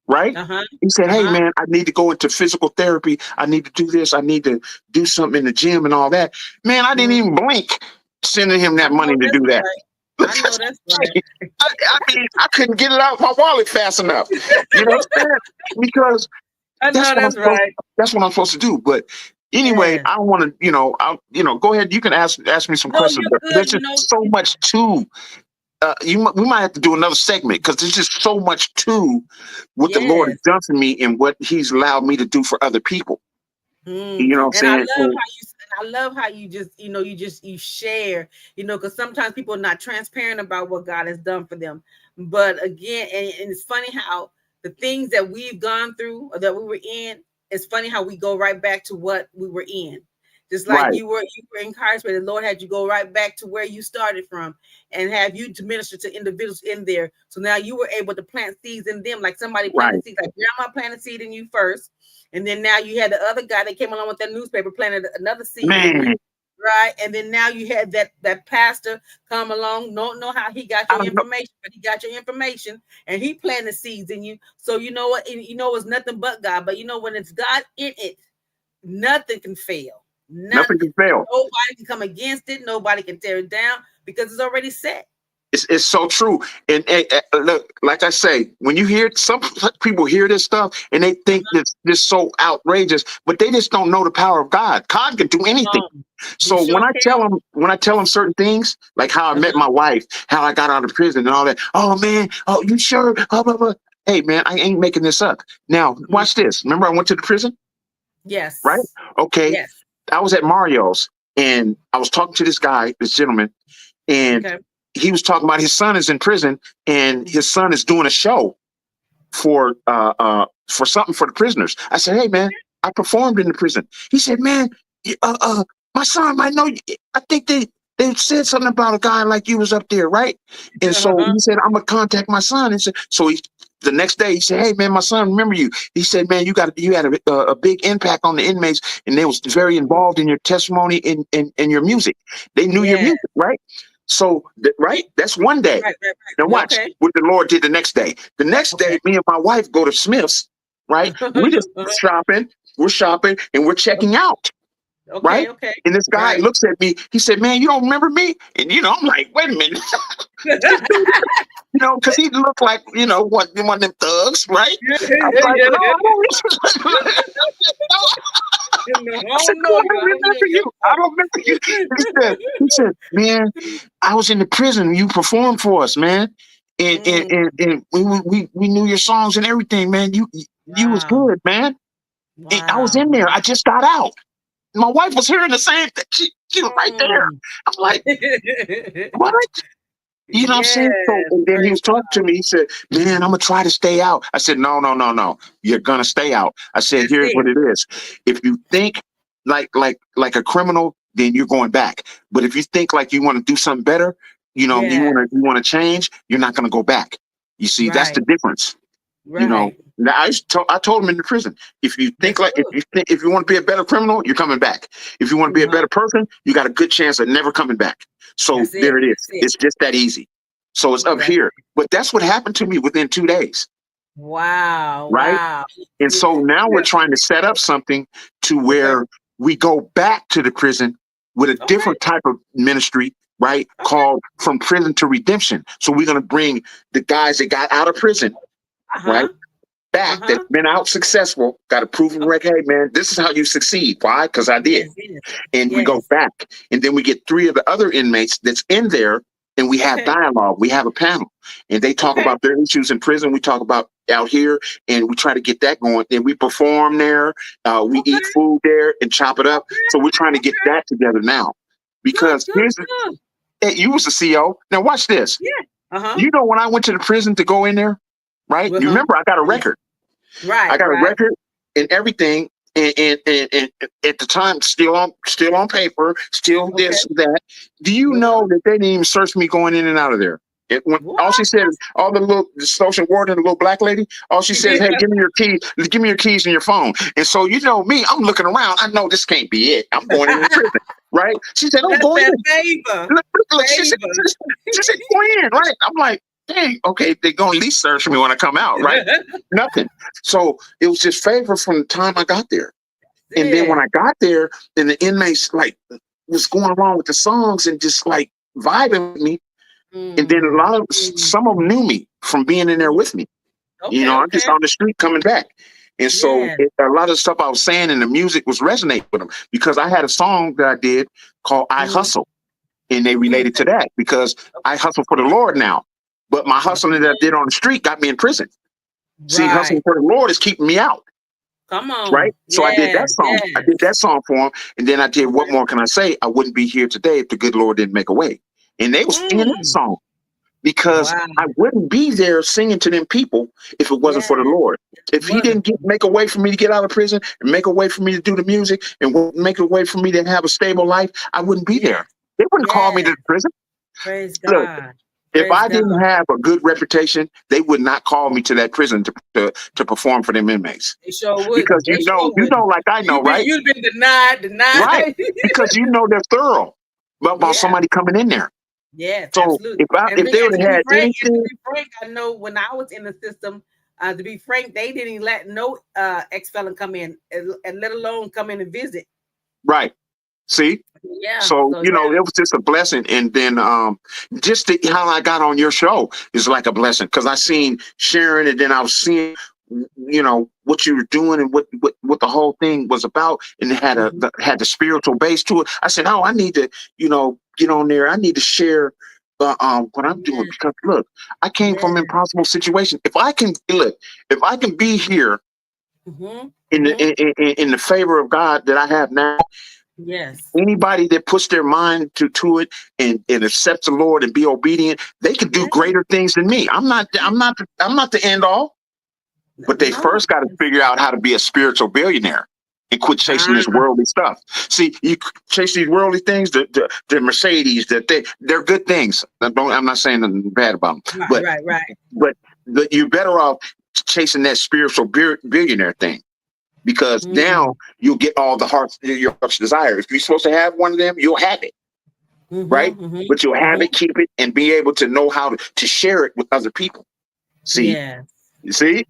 right, he said, "Hey, man, I need to go into physical therapy. I need to do this. I need to do something in the gym and all that." Man, I didn't even blink sending him that money to do that. I know that's right. I mean, I couldn't get it out of my wallet fast enough. You know what I'm saying? Because I know that's right. That's what I'm supposed to do. But anyway, I want to, go ahead. You can ask me some questions. But there's just so much to. We might have to do another segment, because there's just so much to what the Lord has done for me and what He's allowed me to do for other people. You know what I'm saying? I love how you just, you share, because sometimes people are not transparent about what God has done for them. But again, and it's funny how the things that we've gone through or that we were in, it's funny how we go right back to what we were in. Just like you were encouraged, but the Lord had you go right back to where you started from and have you to minister to individuals in there. So now you were able to plant seeds in them, like somebody planted seeds, like grandma planted seed in you first. And then now you had the other guy that came along with that newspaper, planted another seed in you, right? And then now you had that pastor come along. Don't know how he got your information, but he got your information and he planted seeds in you. So you know what? It's nothing but God. But when it's God in it, nothing can fail. Nothing can fail. Nobody can come against it. Nobody can tear it down because it's already set. It's so true. And look, like I say, when you hear some people hear this stuff and they think this so outrageous, but they just don't know the power of God. God can do anything. So sure when I tell them certain things, like how I met my wife, how I got out of prison and all that, oh man, oh you sure? Blah, blah, blah. Hey man, I ain't making this up. Now watch this. Remember I went to the prison? Yes. Right? Okay. Yes. I was at Mario's and I was talking to this guy, this gentleman, and he was talking about his son is in prison and his son is doing a show for something for the prisoners. I said, hey man, I performed in the prison. He said, man, my son might know you. I think they said something about a guy like you was up there, right? And so he said, I'm gonna contact my son. And so the next day he said, hey man, my son remember you. He said, man, you had a big impact on the inmates, and they was very involved in your testimony and your music. They knew your music, right? So that's one day. Right. Now watch what the Lord did the next day. The next day, me and my wife go to Smith's, right? We just shopping, we're shopping, and we're checking out. Right? And this guy looks at me, he said, man, you don't remember me? And I'm like, wait a minute. Because he looked like, one of them thugs, right? I was like, no, I said, no, I don't remember you. I don't remember you. He said, man, I was in the prison. You performed for us, man. And we knew your songs and everything, man. You was good, man. Wow. I was in there. I just got out. My wife was hearing the same thing. She was right there. I'm like, what? You know what I'm saying? So, and then he was talking to me. He said, man, I'm going to try to stay out. I said, no. You're going to stay out. I said, here's what it is. If you think like a criminal, then you're going back. But if you think like you want to do something better, you want to change, you're not going to go back. You see, that's the difference. Right. I told him in the prison, if you think if you want to be a better criminal, you're coming back. If you want to be a better person, you got a good chance of never coming back. So there it is. It's just that easy. So it's up here. But that's what happened to me within 2 days. Wow. Right. Wow. And so now we're trying to set up something to where we go back to the prison with a different type of ministry, right? Called From Prison to Redemption. So we're going to bring the guys that got out of prison, right? Back, that's been out successful, got a proven record. Hey man, this is how you succeed. Why? Because I did. And we go back, and then we get 3 of the other inmates that's in there, and we have dialogue. We have a panel, and they talk about their issues in prison. We talk about out here, and we try to get that going. And we perform there. We eat food there and chop it up. So we're trying to get that together now, because you was the CO. Now watch this. You know, when I went to the prison to go in there, right? You remember I got a record. Right. I got a record and everything. And at the time, still on paper, still this, that. Do you know that they didn't even search me going in and out of there? All she said is, the social warden, the little black lady, all she says, hey, give me your keys and your phone. And so, you know me, I'm looking around. I know this can't be it. I'm going in the prison, right? She said, oh, go in. Look, she said, go in, right? I'm like, dang, okay, they're going to at least search me when I come out, right? Nothing. So it was just favor from the time I got there. And then when I got there, and the inmates was going along with the songs and just vibing with me. And then some of them knew me from being in there with me. I'm just on the street coming back. And so a lot of stuff I was saying in the music was resonating with them, because I had a song that I did called I Hustle. And they related to that, because I hustle for the Lord now. But my hustling that I did on the street got me in prison. See, hustling for the Lord is keeping me out. Come on. Right? So I did that song. I did that song for him. And then I did What More Can I Say? I wouldn't be here today if the good Lord didn't make a way. And they was singing that song, because I wouldn't be there singing to them people if it wasn't for the Lord. If he didn't make a way for me to get out of prison and make a way for me to do the music and make a way for me to have a stable life, I wouldn't be there. They wouldn't call me to the prison. Praise God. If I didn't have a good reputation, they would not call me to that prison to perform for them inmates. They sure would. Because you know, like I know, right? You've been denied. Right. Because you know they're thorough about somebody coming in there. Yes, so absolutely. If they would have had anything, to be frank, I know when I was in the system, to be frank, they didn't let no ex-felon come in, and let alone come in and visit. Right. See? Yeah. So, So it was just a blessing. And then just how I got on your show is like a blessing, because I seen Sharon, and then I was seeing, what you were doing, and what the whole thing was about, and it had had the spiritual base to it. I said, oh, I need to, get on there. I need to share what I'm doing, because look, I came from impossible situation. If I can be here in the favor of God that I have now, anybody that puts their mind to it, and accepts the Lord and be obedient, they can do greater things than me. I'm not the end all, but they first got to figure out how to be a spiritual billionaire and quit chasing this worldly stuff. See, you chase these worldly things, the Mercedes, they're good things. I'm not saying nothing bad about them, but you're better off chasing that spiritual billionaire thing. Because now you'll get all your heart's desire. If you're supposed to have one of them, you'll have it, right? But you'll have it, keep it, and be able to know how to share it with other people. See, you see?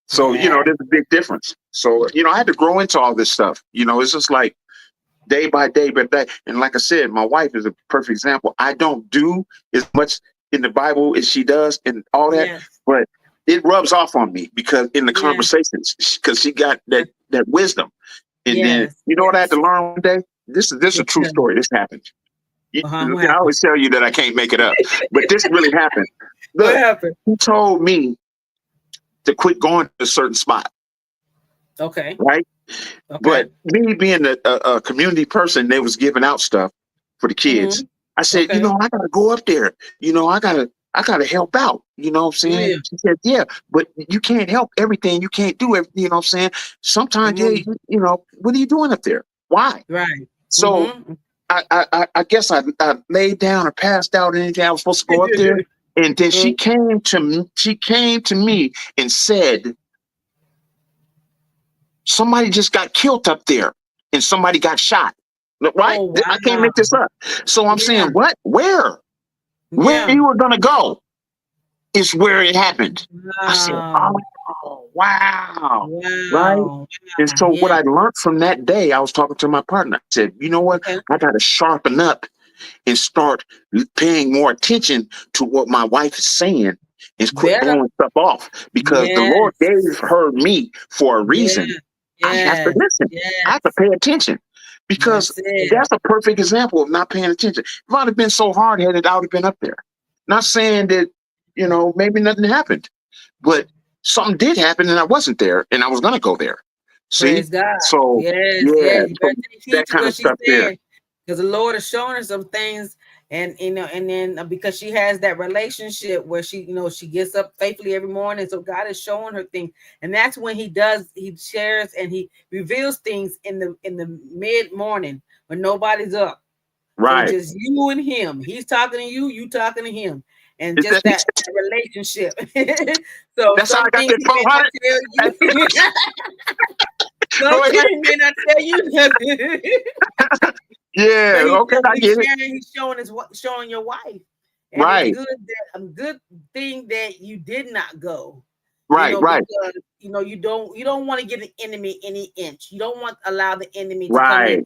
So, there's a big difference. So, I had to grow into all this stuff. It's just like day by day, and like I said, my wife is a perfect example. I don't do as much in the Bible as she does and all that, but it rubs off on me, because in the conversations, because she got that wisdom. And then, what I had to learn one day? This is a true story. This happened. I always tell you that I can't make it up, but this really happened. Look, what happened? He told me to quit going to a certain spot. Okay. Right. Okay. But me being a community person, they was giving out stuff for the kids. I said, I gotta go up there. I gotta help out. You know what I'm saying? Yeah. She said, yeah, but you can't help everything. You can't do everything. You know what I'm saying? Sometimes, what are you doing up there? Why? Right. So I guess I laid down or passed out, anything I was supposed to go up there. And then she came to me and said, somebody just got killed up there, and somebody got shot. Right? Oh, wow. I can't make this up. So I'm saying, what? Where you were gonna go is where it happened. Wow. I said, oh, wow. Right? And so what I learned from that day, I was talking to my partner. I said, you know what? I got to sharpen up and start paying more attention to what my wife is saying, and quit blowing stuff off, because the Lord gave her me for a reason. I have to listen. I have to pay attention, because that's a perfect example of not paying attention. If I'd have been so hard-headed, I would have been up there. Not saying that, maybe nothing happened, but something did happen and I wasn't there, and I was going to go there. See? Praise God. So, you better take heed that to kind of stuff there. Because the Lord is showing her some things, and then because she has that relationship where she gets up faithfully every morning, so God is showing her things, and that's when He shares and He reveals things in the mid morning when nobody's up, right? So just you and Him. He's talking to you, you talking to Him, and just that relationship. So that's how I got that 400. Sometimes He may not tell you nothing. Yeah, okay, I get it. He's showing your wife, and right? It's a good thing that you did not go, right? Right. Because you don't want to give the enemy any inch. You don't want to allow the enemy to come in.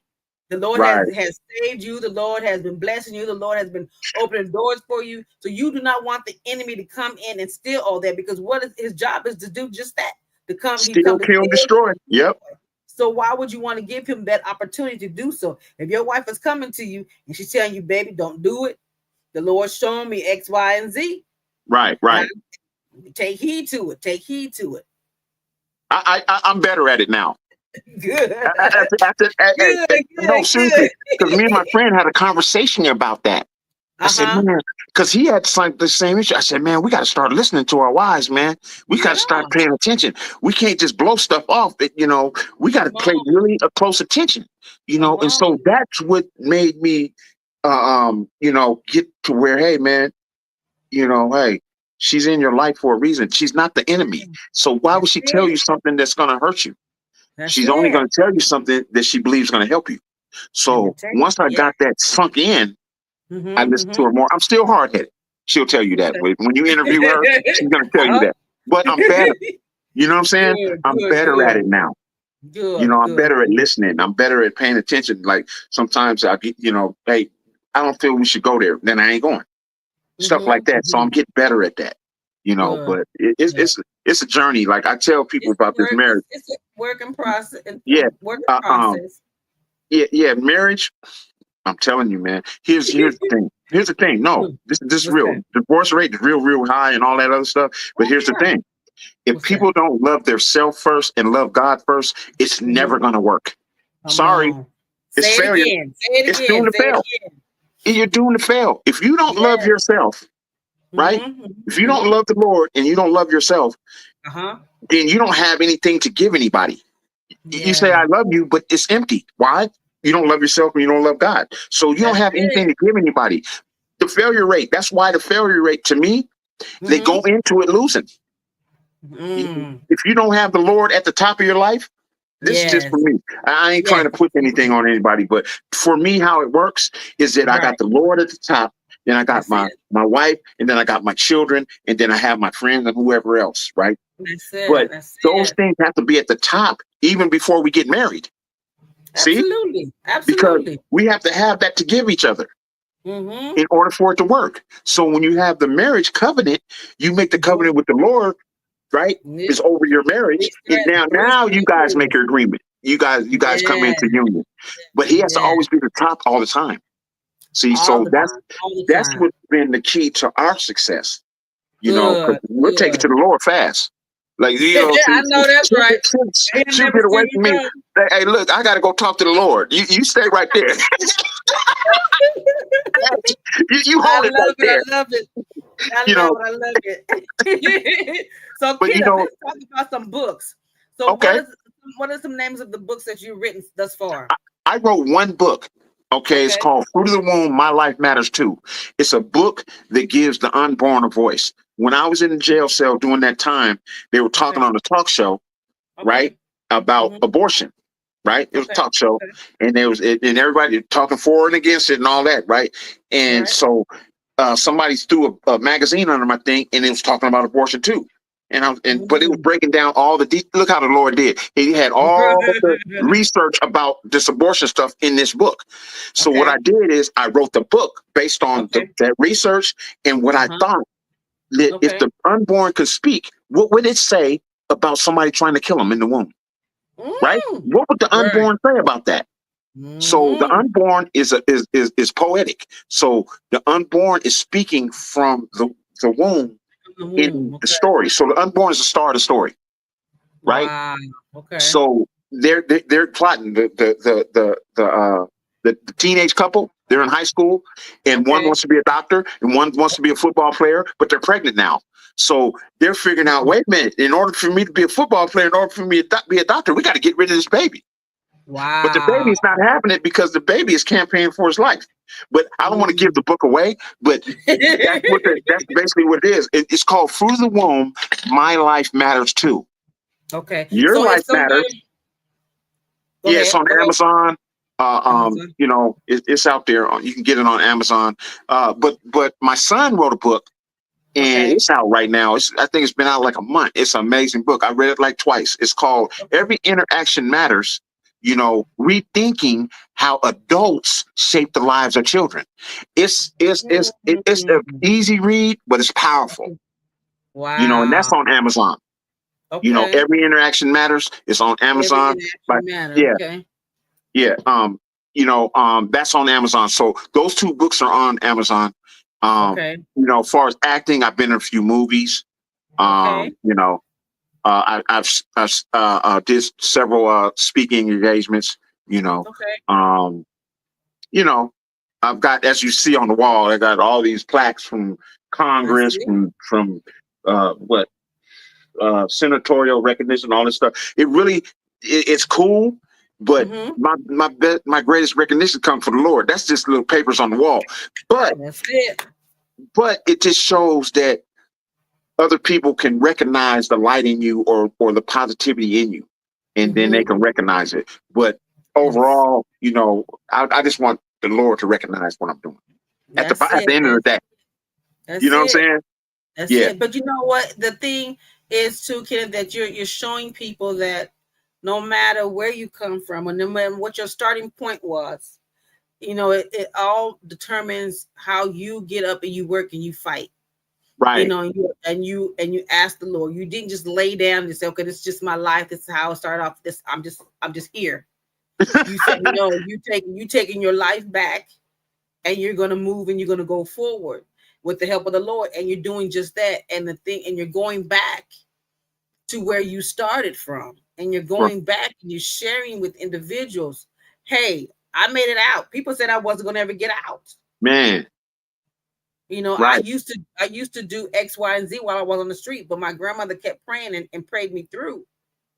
The Lord has saved you. The Lord has been blessing you. The Lord has been opening doors for you. So you do not want the enemy to come in and steal all that, because his job is to do just that. To come, steal, kill, destroy. Yep. So why would you want to give him that opportunity to do so? If your wife is coming to you and she's telling you, baby, don't do it. The Lord's showing me X, Y, and Z. Right. Take heed to it. Take heed to it. I'm better at it now. Good. No, seriously, because me and my friend had a conversation about that. I said, man, because he had the same issue. I said, man, we got to start listening to our wives, man. We got to start paying attention. We can't just blow stuff off. We got to pay really close attention, And so that's what made me, get to where, hey, man, hey, she's in your life for a reason. She's not the enemy. So why would she tell you something that's going to hurt you? She's only going to tell you something that she believes is going to help you. So once I got that sunk in, I listen to her more. I'm still hard-headed. She'll tell you that. When you interview her, she's going to tell you that. But I'm better. You know what I'm saying? I'm better at it now. Good, I'm better at listening. I'm better at paying attention. Like sometimes I get, hey, I don't feel we should go there. Then I ain't going. Stuff like that. So I'm getting better at that. But it's a journey. Like I tell people about this marriage. It's a working process. Yeah. Working process. Yeah. Marriage. I'm telling you, man. Here's the thing. Here's the thing. No, this is real. Divorce rate is real high and all that other stuff. But here's the thing. If people don't love their self first and love God first, it's never going to work. Sorry. It's failure. It's doomed to fail. You're doomed to fail. If you don't love yourself, right? If you don't love the Lord and you don't love yourself, then you don't have anything to give anybody. You say, I love you, but it's empty. Why? You don't love yourself and you don't love God. So you don't have anything to give anybody. The failure rate, that's why the failure rate, to me, they go into it losing. If you don't have the Lord at the top of your life, this is just for me. I ain't trying to put anything on anybody, but for me, how it works is that I got the Lord at the top, then I got my wife, and then I got my children, and then I have my friends and whoever else, right? But those things have to be at the top even before we get married. Absolutely. Because we have to have that to give each other in order for it to work. So when you have the marriage covenant, you make the covenant with the Lord, right? It's over your marriage. And now you guys make your agreement. You guys come into union. But he has to always be the top all the time. See, so that's what's been the key to our success. Because we'll take it to the Lord fast. Like, I know that's right. She'll get away from me. Hey, look, I got to go talk to the Lord. You stay right there. you hold it right there. I love it. I love it. So, Kenneth, let's talk about some books. So, what are some names of the books that you've written thus far? I wrote one book. Okay, it's called Fruit of the Womb, My Life Matters Too. It's a book that gives the unborn a voice. When I was in the jail cell during that time, they were talking on the talk show, right, about abortion, right? It was a talk show, and and everybody talking for and against it and all that, right? And so somebody threw a magazine under my thing, and it was talking about abortion too. But it was breaking down all the look how the Lord did. He had all the research about this abortion stuff in this book. So what I did is I wrote the book based on that research and what I thought that if the unborn could speak, what would it say about somebody trying to kill them in the womb? Right? What would the unborn say about that? So the unborn is poetic. So the unborn is speaking from the womb. In the story. So the unborn is the star of the story. Right? Wow. Okay. So they're plotting the teenage couple, they're in high school, and one wants to be a doctor and one wants to be a football player, but they're pregnant now. So they're figuring out, wait a minute, in order for me to be a football player, in order for me to be a doctor, we got to get rid of this baby. Wow. But the baby's not happening because the baby is campaigning for his life. But I don't want to give the book away, but that's basically what it is. It's called Fruit of the Womb, My Life Matters Too. Okay. Your life matters. Yeah, it's on Amazon. It's out there. You can get it on Amazon. But my son wrote a book, and it's out right now. I think it's been out like a month. It's an amazing book. I read it like twice. It's called Every Interaction Matters. Rethinking how adults shape the lives of children. It's an easy read, but it's powerful. Wow. And that's on Amazon. Every Interaction Matters. It's on Amazon. That's on Amazon. So those two books are on Amazon. As far as acting, I've been in a few movies. I've did several speaking engagements. I've got, as you see on the wall, I got all these plaques from Congress, from senatorial recognition, all this stuff. It's cool, but my greatest recognition comes from the Lord. That's just little papers on the wall. But it just shows that other people can recognize the light in you or the positivity in you, and then they can recognize it. But overall, I just want the Lord to recognize what I'm doing at the end of the day. You know what I'm saying? That's it. But you know what? The thing is too, Kenneth, that you're showing people that no matter where you come from, or no matter what your starting point was. It all determines how you get up and you work and you fight. Right. And you ask the Lord. You didn't just lay down and say, "Okay, this is just my life. This is how I start off. This I'm just here." You said no. You taking your life back, and you're gonna move and you're gonna go forward with the help of the Lord, and you're doing just that. And you're going back to where you started from, and you're going back and you're sharing with individuals. Hey, I made it out. People said I wasn't gonna ever get out. Man. I Right. used to do X, Y, and Z while I was on the street, but my grandmother kept praying and prayed me through.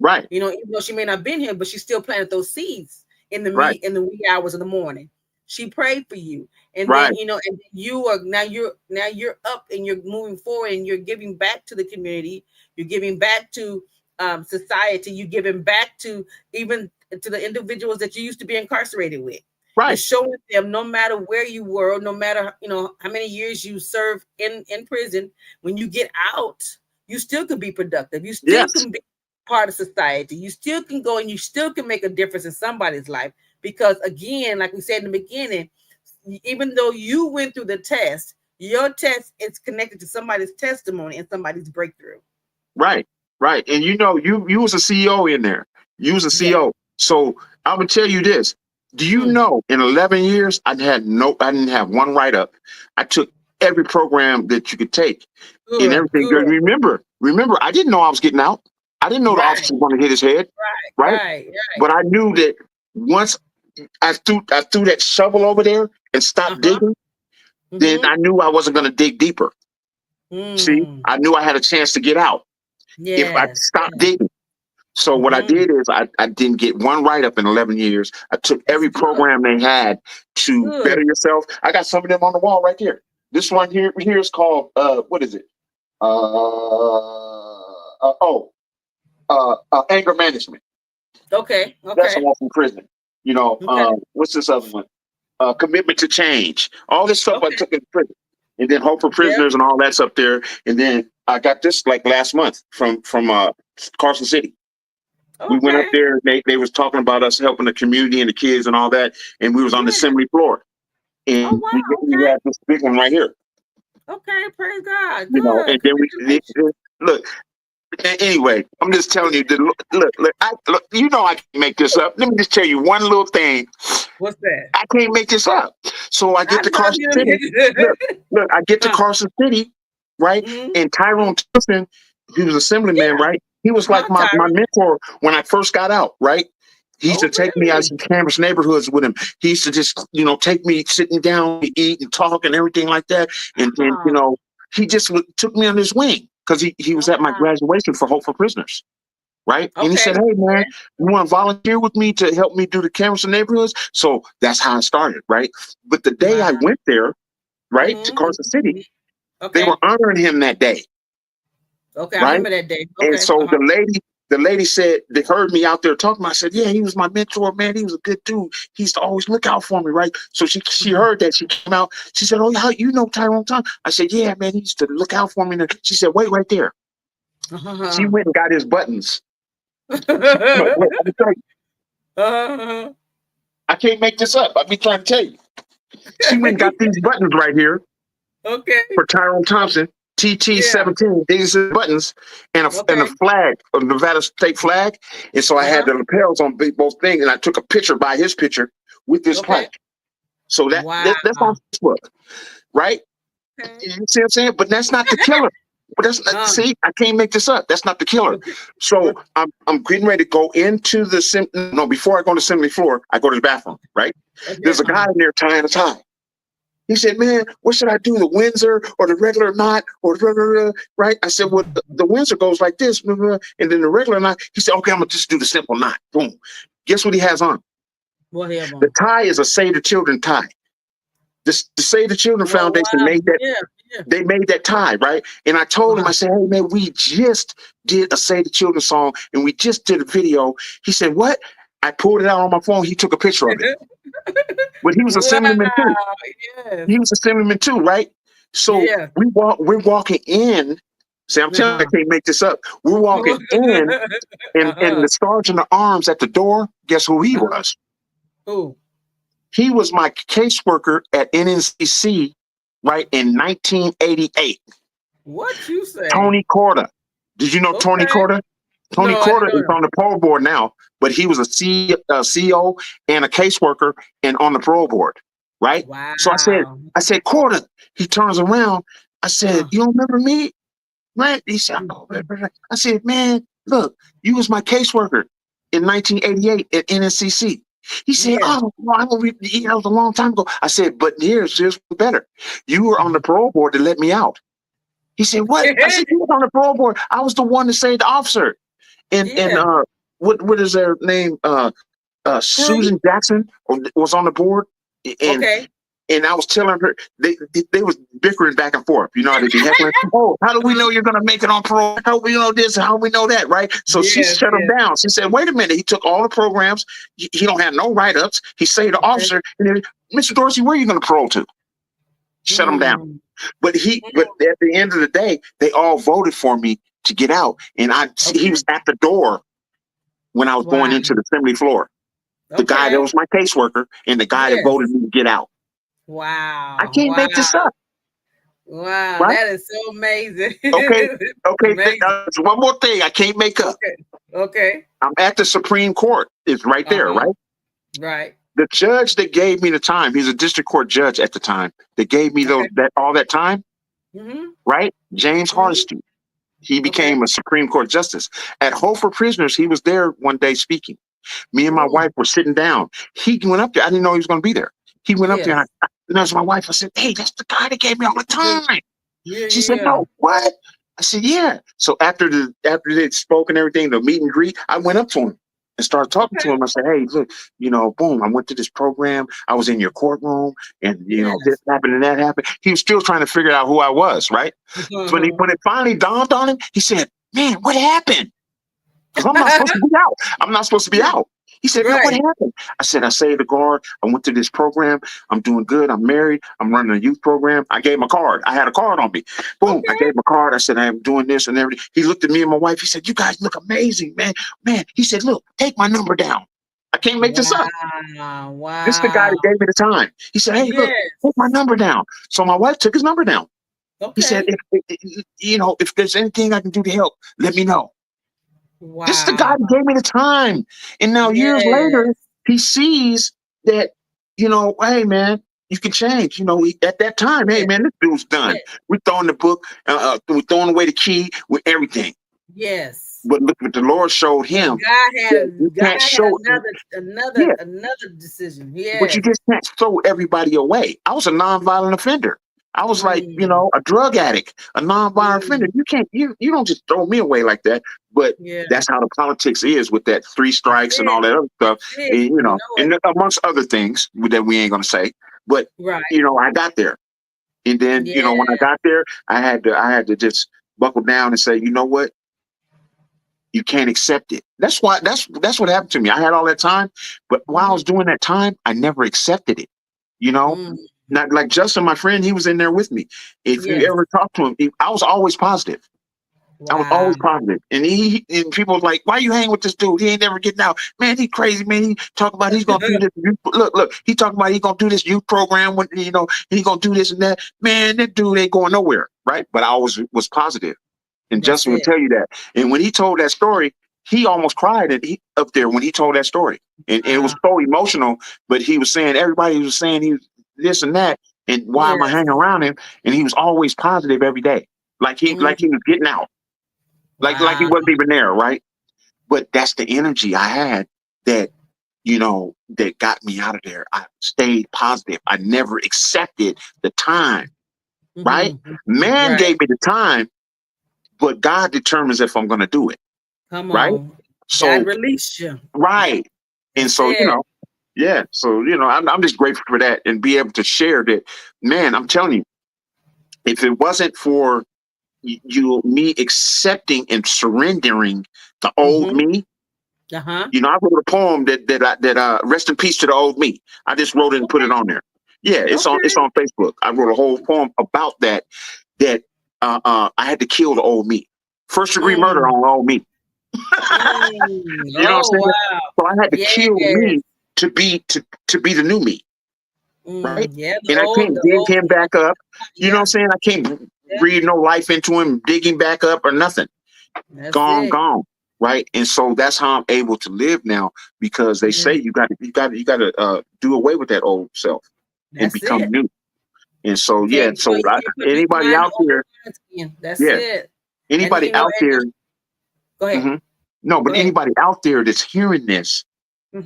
Right. Even though she may not have been here, but she still planted those seeds in the Right. wee hours of the morning. She prayed for you, and then Right. and you are now you're up and you're moving forward and you're giving back to the community. You're giving back to society. You're giving back to even to the individuals that you used to be incarcerated with. You're Right. showing them no matter where you were, no matter how many years you served in prison. When you get out, you still can be productive. You still Yes. can be part of society. You still can go and you still can make a difference in somebody's life. Because again, like we said in the beginning, even though you went through the test, your test is connected to somebody's testimony and somebody's breakthrough. Right. Right. And you was a CEO in there. You was a Yeah. CEO. So I'm gonna tell you this. Do you know in 11 years I didn't have one write up. I took every program that you could take and Good, everything. good. Remember, I didn't know I was getting out. I didn't know the Right, officer was going to hit his head. Right. right. But I knew that once I threw that shovel over there and stopped Uh-huh. digging, then Mm-hmm. I knew I wasn't going to dig deeper. See, Mm. I knew I had a chance to get out if I Yes. stopped digging. So what I Mm-hmm. did is I didn't get one write up in 11 years. I took That's every good. program they had to Good. better yourself. I got some of them on the wall right here. This one here is called what is it? Anger management. Okay. That's Okay. the one from prison. Okay. What's this other one? Commitment to change. All this stuff I Okay. took in prison, and then hope for Yeah. prisoners and all that's up there. And then I got this like last month from Carson City. We went up Okay. there. They was talking about us helping the community and the kids and all that, and we was on the Yeah. assembly floor, Oh and we wow. we Okay. had this big one right here. Okay. Praise God. Good. And then Congratulations. look. Anyway, I'm just telling you. Look. I can make this up. Let me just tell you one little thing. What's that? I can't make this up. So I get I to know Carson City. you. Look, I get to Carson City, right? Mm-hmm. And Tyrone Thompson, he was assemblyman, Yeah. right? He was like my Tyra. mentor when I first got out, right? He used to Oh take me out really? to campus neighborhoods with him. He used to just, take me sitting down to eat and talk and everything like that. And Oh, he just took me on his wing because he was at my wow. graduation for Hope for Prisoners. Right. And he Okay. said, "Hey, man, you want to volunteer with me to help me do the campus and neighborhoods?" So that's how I started. Right. But the day I Wow. went there, right, to Mm-hmm. Carson City, they Okay. were honoring him that day. Okay. I Right. remember that day. And Okay. so Uh-huh. the lady said, they heard me out there talking. I said, "Yeah, he was my mentor, man. He was a good dude. He used to always look out for me." Right. So she Mhm. heard that. She came out. She said, "Oh, how you know Tyrone Tom?" I said, "Yeah, man. He used to look out for me." And she said, "Wait right there." She Uh-huh. went and got his buttons. Look, Uh-huh. let me tell you, I can't make this up. I've been trying to tell you. She went and got these buttons right here Okay. for Tyrone Thompson, Yeah. TT17. These are buttons and a Okay. flag, a Nevada state flag. And so I had Uh-huh. the lapels on both things, and I took a picture by his picture with this Okay. plaque. So Wow. that's on Facebook, right? Okay. You see what I'm saying? But that's not the killer. But that's not, Uh, see, I can't make this up. That's not the killer. okay. So I'm getting ready to go into no, before I go to the assembly floor, I go to the bathroom, right? Okay. There's a guy in there tying a tie. He said, "Man, what should I do? The Windsor or the regular knot or right?" I said, "Well, the Windsor goes like this, and then the regular knot." He said, "Okay, I'm gonna just do the simple knot." Boom. Guess what he has on? What The happened? tie is a Save the Children tie. The Save the Children Oh Foundation wow. made that. Yeah. Yeah. They made that tie, right? And I told him, Uh-huh. I said, "Hey, man, we just did a Save the Children song, and we just did a video." He said, "What?" I pulled it out on my phone. He took a picture of it. But he was a Wow. assemblyman too. Yes. He was a assemblyman too, right? So Yeah. we're walking in See, I'm telling you, I can't make this up. We're walking in, and the sergeant of arms at the door, guess who he was? Who? He was my caseworker at NNCC, right, in 1988. What you say? Tony Corda. Did you know Tony Corda? Tony Corda is on the parole board now, but he was a CEO and a caseworker and on the parole board, right? Wow. So I said, Corda. He turns around. I said, you don't remember me? Right? He said, oh, I said, man, look, you was my caseworker in 1988 at NNCC. He said, oh, well, that was a long time ago. I said, but here's better. You were on the parole board to let me out. He said, what? I said, you were on the parole board. I was the one to save the officer. And what is their name? Susan Jackson was on the board. And I was telling her, they was bickering back and forth. You know, they'd be heckling. Oh, how do we know you're going to make it on parole? How do we know this? How do we know that? Right? So she shut him down. She said, wait a minute. He took all the programs. He don't have no write-ups. He saved the officer. And then, Mr. Dorsey, where are you going to parole to? Shut him down. But at the end of the day, they all voted for me to get out. And he was at the door when I was going into the assembly floor. The guy that was my caseworker and the guy that voted me to get out. Wow. I can't make this up. Wow. Right? That is so amazing. Okay. One more thing I can't make up. Okay. I'm at the Supreme Court. It's right there, right? Right. The judge that gave me the time, he's a district court judge at the time, that gave me all that time, right? James Hardesty. He became a Supreme Court justice. At Hope for Prisoners, he was there one day speaking. Me and my wife were sitting down. He went up there. I didn't know he was going to be there. He went up there, and that's my wife. I said, hey, that's the guy that gave me all the time. She said, no, what? I said, yeah. So after they spoke and everything, the meet and greet, I went up to him and started talking to him. I said, hey, look, boom, I went to this program. I was in your courtroom, and, this happened and that happened. He was still trying to figure out who I was, right? So when it finally dawned on him, he said, man, what happened? Because I'm not supposed to be out. I'm not supposed to be out. He said, no, what happened? I said, I saved the guard. I went to this program. I'm doing good. I'm married. I'm running a youth program. I gave him a card. I had a card on me. Boom. I gave him a card. I said, I'm doing this and everything. He looked at me and my wife. He said, you guys look amazing, man. Man, he said, look, take my number down. I can't make this up. Wow. This is the guy that gave me the time. He said, hey, look, take my number down. So my wife took his number down. He said, if there's anything I can do to help, let me know. Wow. This is the guy who gave me the time. And now years later, he sees that, hey, man, you can change. At that time, hey, man, this dude's done. We're throwing the book, we're throwing away the key with everything. Yes. But look what the Lord showed him. God had another decision. Yeah. But you just can't throw everybody away. I was a nonviolent offender. I was like, a drug addict, a nonviolent offender. You can't, you don't just throw me away like that. But that's how the politics is with that 3 strikes and all that other stuff. And, and amongst other things that we ain't going to say. But, I got there. And then, when I got there, I had to just buckle down and say, you know what? You can't accept it. That's what happened to me. I had all that time. But while I was doing that time, I never accepted it. Not like Justin, my friend, he was in there with me. If you ever talk to him, I was always positive. Wow. I was always positive. And people was like, why you hang with this dude? He ain't never getting out. Man, he crazy, man. He talk about he's gonna do this. Look, he talking about he's gonna do this youth program when he gonna do this and that. Man, that dude ain't going nowhere. Right. But I always was positive. And Justin would tell you that. And when he told that story, he almost cried up there when he told that story. And it was so emotional, but he was saying everybody was saying he was this and that, and why am I hanging around him? And he was always positive every day, like he was getting out, like he wasn't even there, right? But that's the energy I had that that got me out of there. I stayed positive. I never accepted the time, right? Man gave me the time, but God determines if I'm going to do it. Come on, right? So God released you, right, and so yeah, so I'm just grateful for that and be able to share that. Man, I'm telling you, if it wasn't for me accepting and surrendering the old me, I wrote a poem that rest in peace to the old me. I just wrote it and put it on there. Yeah, it's on Facebook. I wrote a whole poem about that I had to kill the old me. First degree murder on old me. You know what I'm Oh, saying? wow. So I had to kill Yes. me to be the new me, right? Yeah, And I can't the dig old, him back up. You know what yeah, I'm saying? I can't yeah, breathe no life into him, dig him back up or nothing. that's Gone, it. gone. Right. And so that's how I'm able to live now, because they Yeah, say you got to do away with that old self and that's become it. new. And so, yeah. You know, So you can't put new anybody mind to out old there, minds again. That's yeah, it. And anybody you know, out there, go ahead. mhm. No, Go but ahead. anybody out there that's hearing this,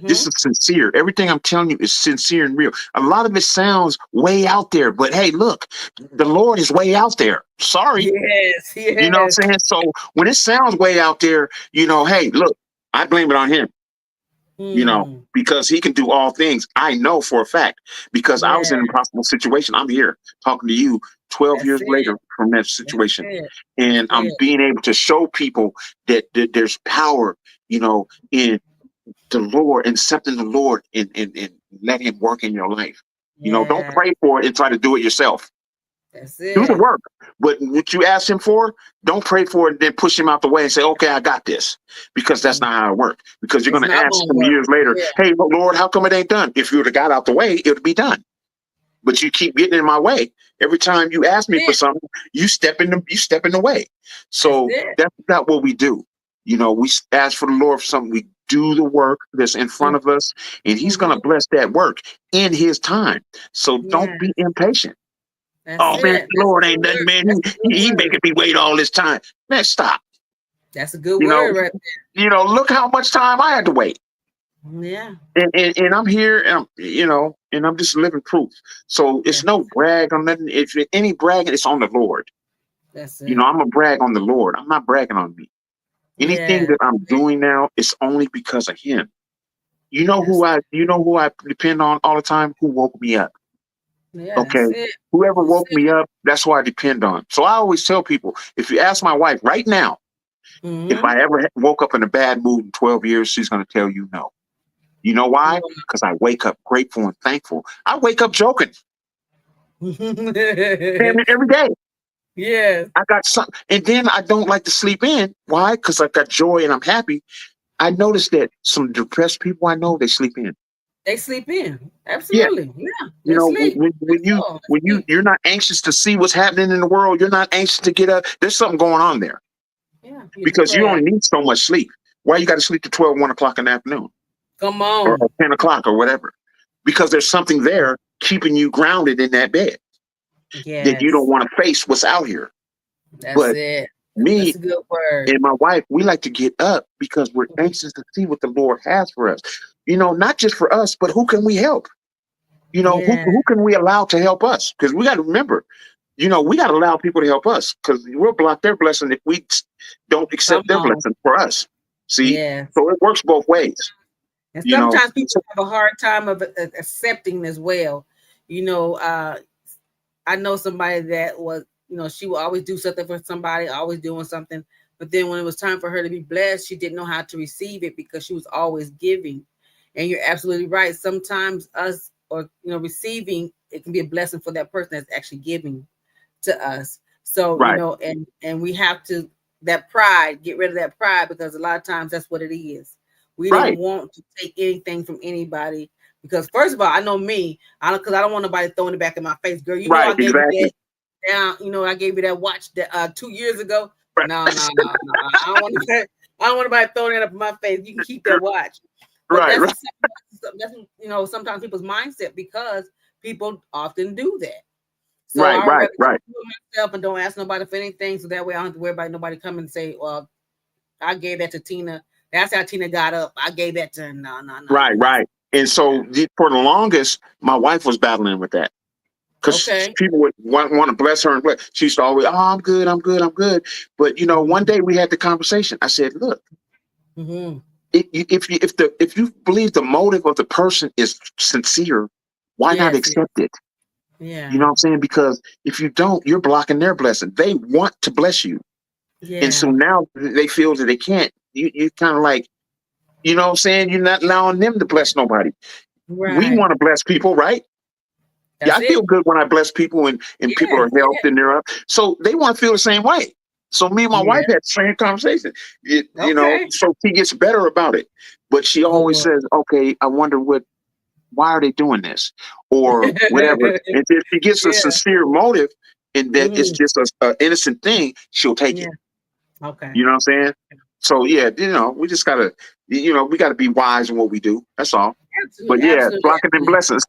this Mm-hmm. is sincere. Everything I'm telling you is sincere and real. A lot of it sounds way out there, but hey, look, the Lord is way out there. Sorry. Yes, You know what yes. I'm saying? So when it sounds way out there, hey, look, I blame it on him, Hmm. because he can do all things. I know for a fact, because I was Yeah, in an impossible situation. I'm here talking to you 12 that's years it. later from that That's situation. it. That's And I'm it. being able to show people that there's power, in the Lord, and accepting the Lord, and let him work in your life. Don't Yeah, pray for it and try to do it yourself. that's Do the it. work. But what you ask him for, don't pray for it and then push him out the way and say, okay, I got this. Because that's Mm. not how it works. Because you're It's going to not ask gonna him work. years later, Yeah. hey, Lord, how come it ain't done? If you would have got out the way, it would be done. But you keep getting in my way. Every time you ask me for It. something, you step in the way. That's So it. that's not what we do. We ask for the Lord for something. We do the work that's in front of us, and he's going Mm-hmm. to bless that work in his time. So don't Yeah, be impatient. that's Oh man, it. That's a Lord good ain't nothing, word. man. That's a good He word. making me wait all this time. Man, stop. That's a good You know, word right look how much time I had to wait. there. Yeah. And I'm here, and I'm just living proof. So it's That's no brag on nothing. If any bragging, it's on the Lord. that's it. I'm a brag on the Lord. I'm not bragging on me. Anything Yeah. that I'm doing now is only because of him. That's You know who I depend on all the time? Who woke me up. yeah, Okay. that's it. Whoever That's woke it. me up, that's who I depend on. So I always tell people, if you ask my wife right now, if Mm-hmm. I ever woke up in a bad mood in 12 years, she's going to tell you no. You know why? Because I wake up grateful and thankful. I wake up joking. Damn it, every day. Yes. I got something. And then I don't like to sleep in. Why? Because I got joy and I'm happy. I noticed that some depressed people I know, they sleep in. They sleep in. Yeah. Absolutely. Yeah. They sleep. When That's all. They sleep. you're not anxious to see what's happening in the world, you're not anxious to get up. There's something going on there, Yeah. You're because you only depressed. need so much sleep. Why you got to sleep to 12, 1 o'clock in the afternoon, Come or on. 10 o'clock or whatever? Because there's something there keeping you grounded in that bed, that you don't Yes. want to face what's out here. That's But it. That's me a good word. and my wife, we like to get up because we're anxious to see what the Lord has for us. Not just for us, but who can we help? Yeah. Who can we allow to help us? Because we got to remember, we got to allow people to help us, because we'll block their blessing if we don't Come accept their on. blessing for us. See, Yes. so it works both ways. And You know, sometimes people so, have a hard time of accepting as well. You know, I know somebody that was, she would always do something for somebody, always doing something. But then when it was time for her to be blessed, she didn't know how to receive it because she was always giving. And you're absolutely right. Sometimes us, or receiving, it can be a blessing for that person that's actually giving to us. So, right, and we have to, that pride, get rid of that pride, because a lot of times that's what it is. We don't right, want to take anything from anybody, because first of all, I know me, I don't want nobody throwing it back in my face. Girl, right, I gave you exactly, that down, I gave you that watch that 2 years ago. right, No, no, no, no. I don't want to I don't want nobody throwing it up in my face. You can keep that watch. But right, that's right, the that's sometimes people's mindset, because people often do that. So right, I would right, rather right, do it myself and don't ask nobody for anything. So that way I don't have to worry about nobody coming and say, well, I gave that to Tina. That's how Tina got up. I gave that to her. No, no, no, no. right, That's right. And so for the longest, my wife was battling with that. Because okay. people would want to bless her and bless. She used to always, oh, I'm good, I'm good, I'm good. But one day we had the conversation. I said, look, Mm-hmm. if you believe the motive of the person is sincere, why not Yes. accept it? You know Yeah. what I'm saying? Because if you don't, you're blocking their blessing. They want to bless you, and so Yeah. now they feel that they can't. You kind of like, you know what I'm saying? You're not allowing them to bless nobody. We Right. want to bless people, right? Yeah, I feel good when I bless people and people are Yeah. healthy and they're up. So they want to feel the same way. So me and my wife had the same conversation. You know, Okay. so she gets better about it. But she always Good. says, okay, I wonder why are they doing this? Or whatever. And if she gets a Yeah. sincere motive and that it's Mm, just a innocent thing, she'll take yeah. it. Okay. You know what I'm saying? So yeah, we just gotta, we gotta be wise in what we do. That's all. But Absolutely. yeah, Absolutely. blocking them blessings.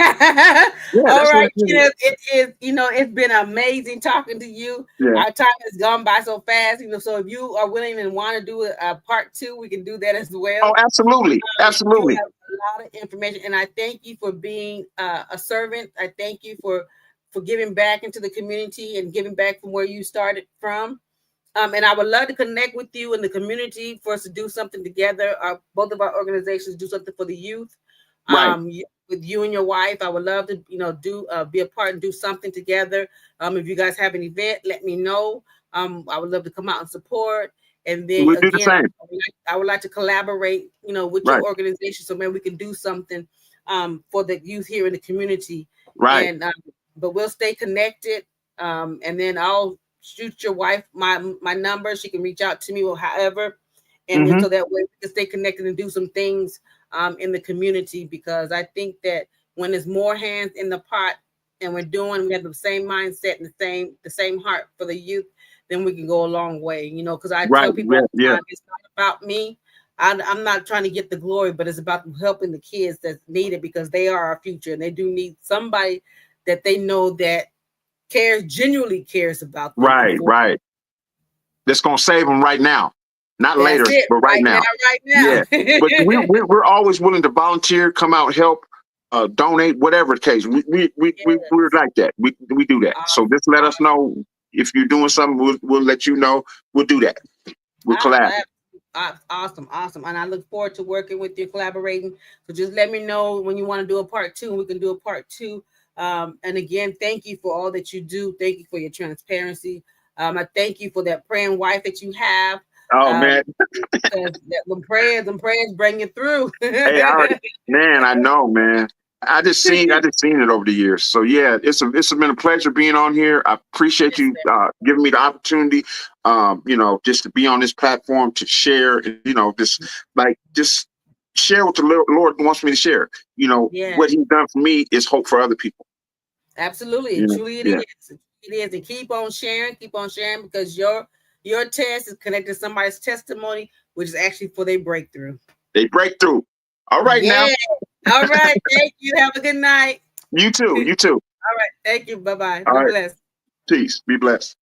Yeah, All that's what right, it is. Kenneth. It is, it's been amazing talking to you. Yeah. Our time has gone by so fast, so if you are willing and want to do a part two, we can do that as Oh, well. absolutely. You Absolutely. have a lot of information, and I thank you for being a servant. I thank you for giving back into the community and giving back from where you started from. And I would love to connect with you in the community for us to do something together. Both of our organizations do something for the youth. Right. With you and your wife, I would love to, do be a part and do something together. If you guys have an event, let me know. I would love to come out and support. And then We do the again, same. I would like to collaborate, with your Right. organization, so maybe we can do something for the youth here in the community. Right. And but we'll stay connected. And then I'll shoot your wife my number. She can reach out to me or however, and then Mm-hmm. so that way we can stay connected and do some things in the community, because I think that when there's more hands in the pot and we have the same mindset and the same heart for the youth, then we can go a long way. Because I Right. tell people Yeah. all the Yeah. time, it's not about me. I'm not trying to get the glory, but it's about helping the kids that need it, because they are our future and they do need somebody that they know that genuinely cares about them. Right. Right. That's gonna save them right now, not That's later, it. but right Right now, now. right Yeah. But now. we're always willing to volunteer, come out, help, donate, whatever the case. We're Yes. like that. We do that. So Awesome. just let us Awesome. know if you're doing something. We'll let you know. We'll do that. We'll collab. Awesome. Awesome. And I look forward to working with you, collaborating. So just let me know when you want to do a part two, and we can do a part two. And again, thank you for all that you do. Thank you for your transparency. I thank you for that praying wife that you have. Oh Um, man. because them prayers bring you through. Hey, man, I know, man. I just seen it over the years. So yeah, it's been a pleasure being on here. I appreciate Yes, you giving me the opportunity, just to be on this platform to share, just share what the Lord wants me to share. yeah, What He's done for me is hope for other people. absolutely. And truly it Yeah, is. It is. And keep on sharing, because your test is connected to somebody's testimony, which is actually for their breakthrough. they break through. All right, now Yeah. All right. Thank you. Have a good night. you too. You too. All right. Thank you. Bye-bye. All Be right, blessed. peace. Be blessed.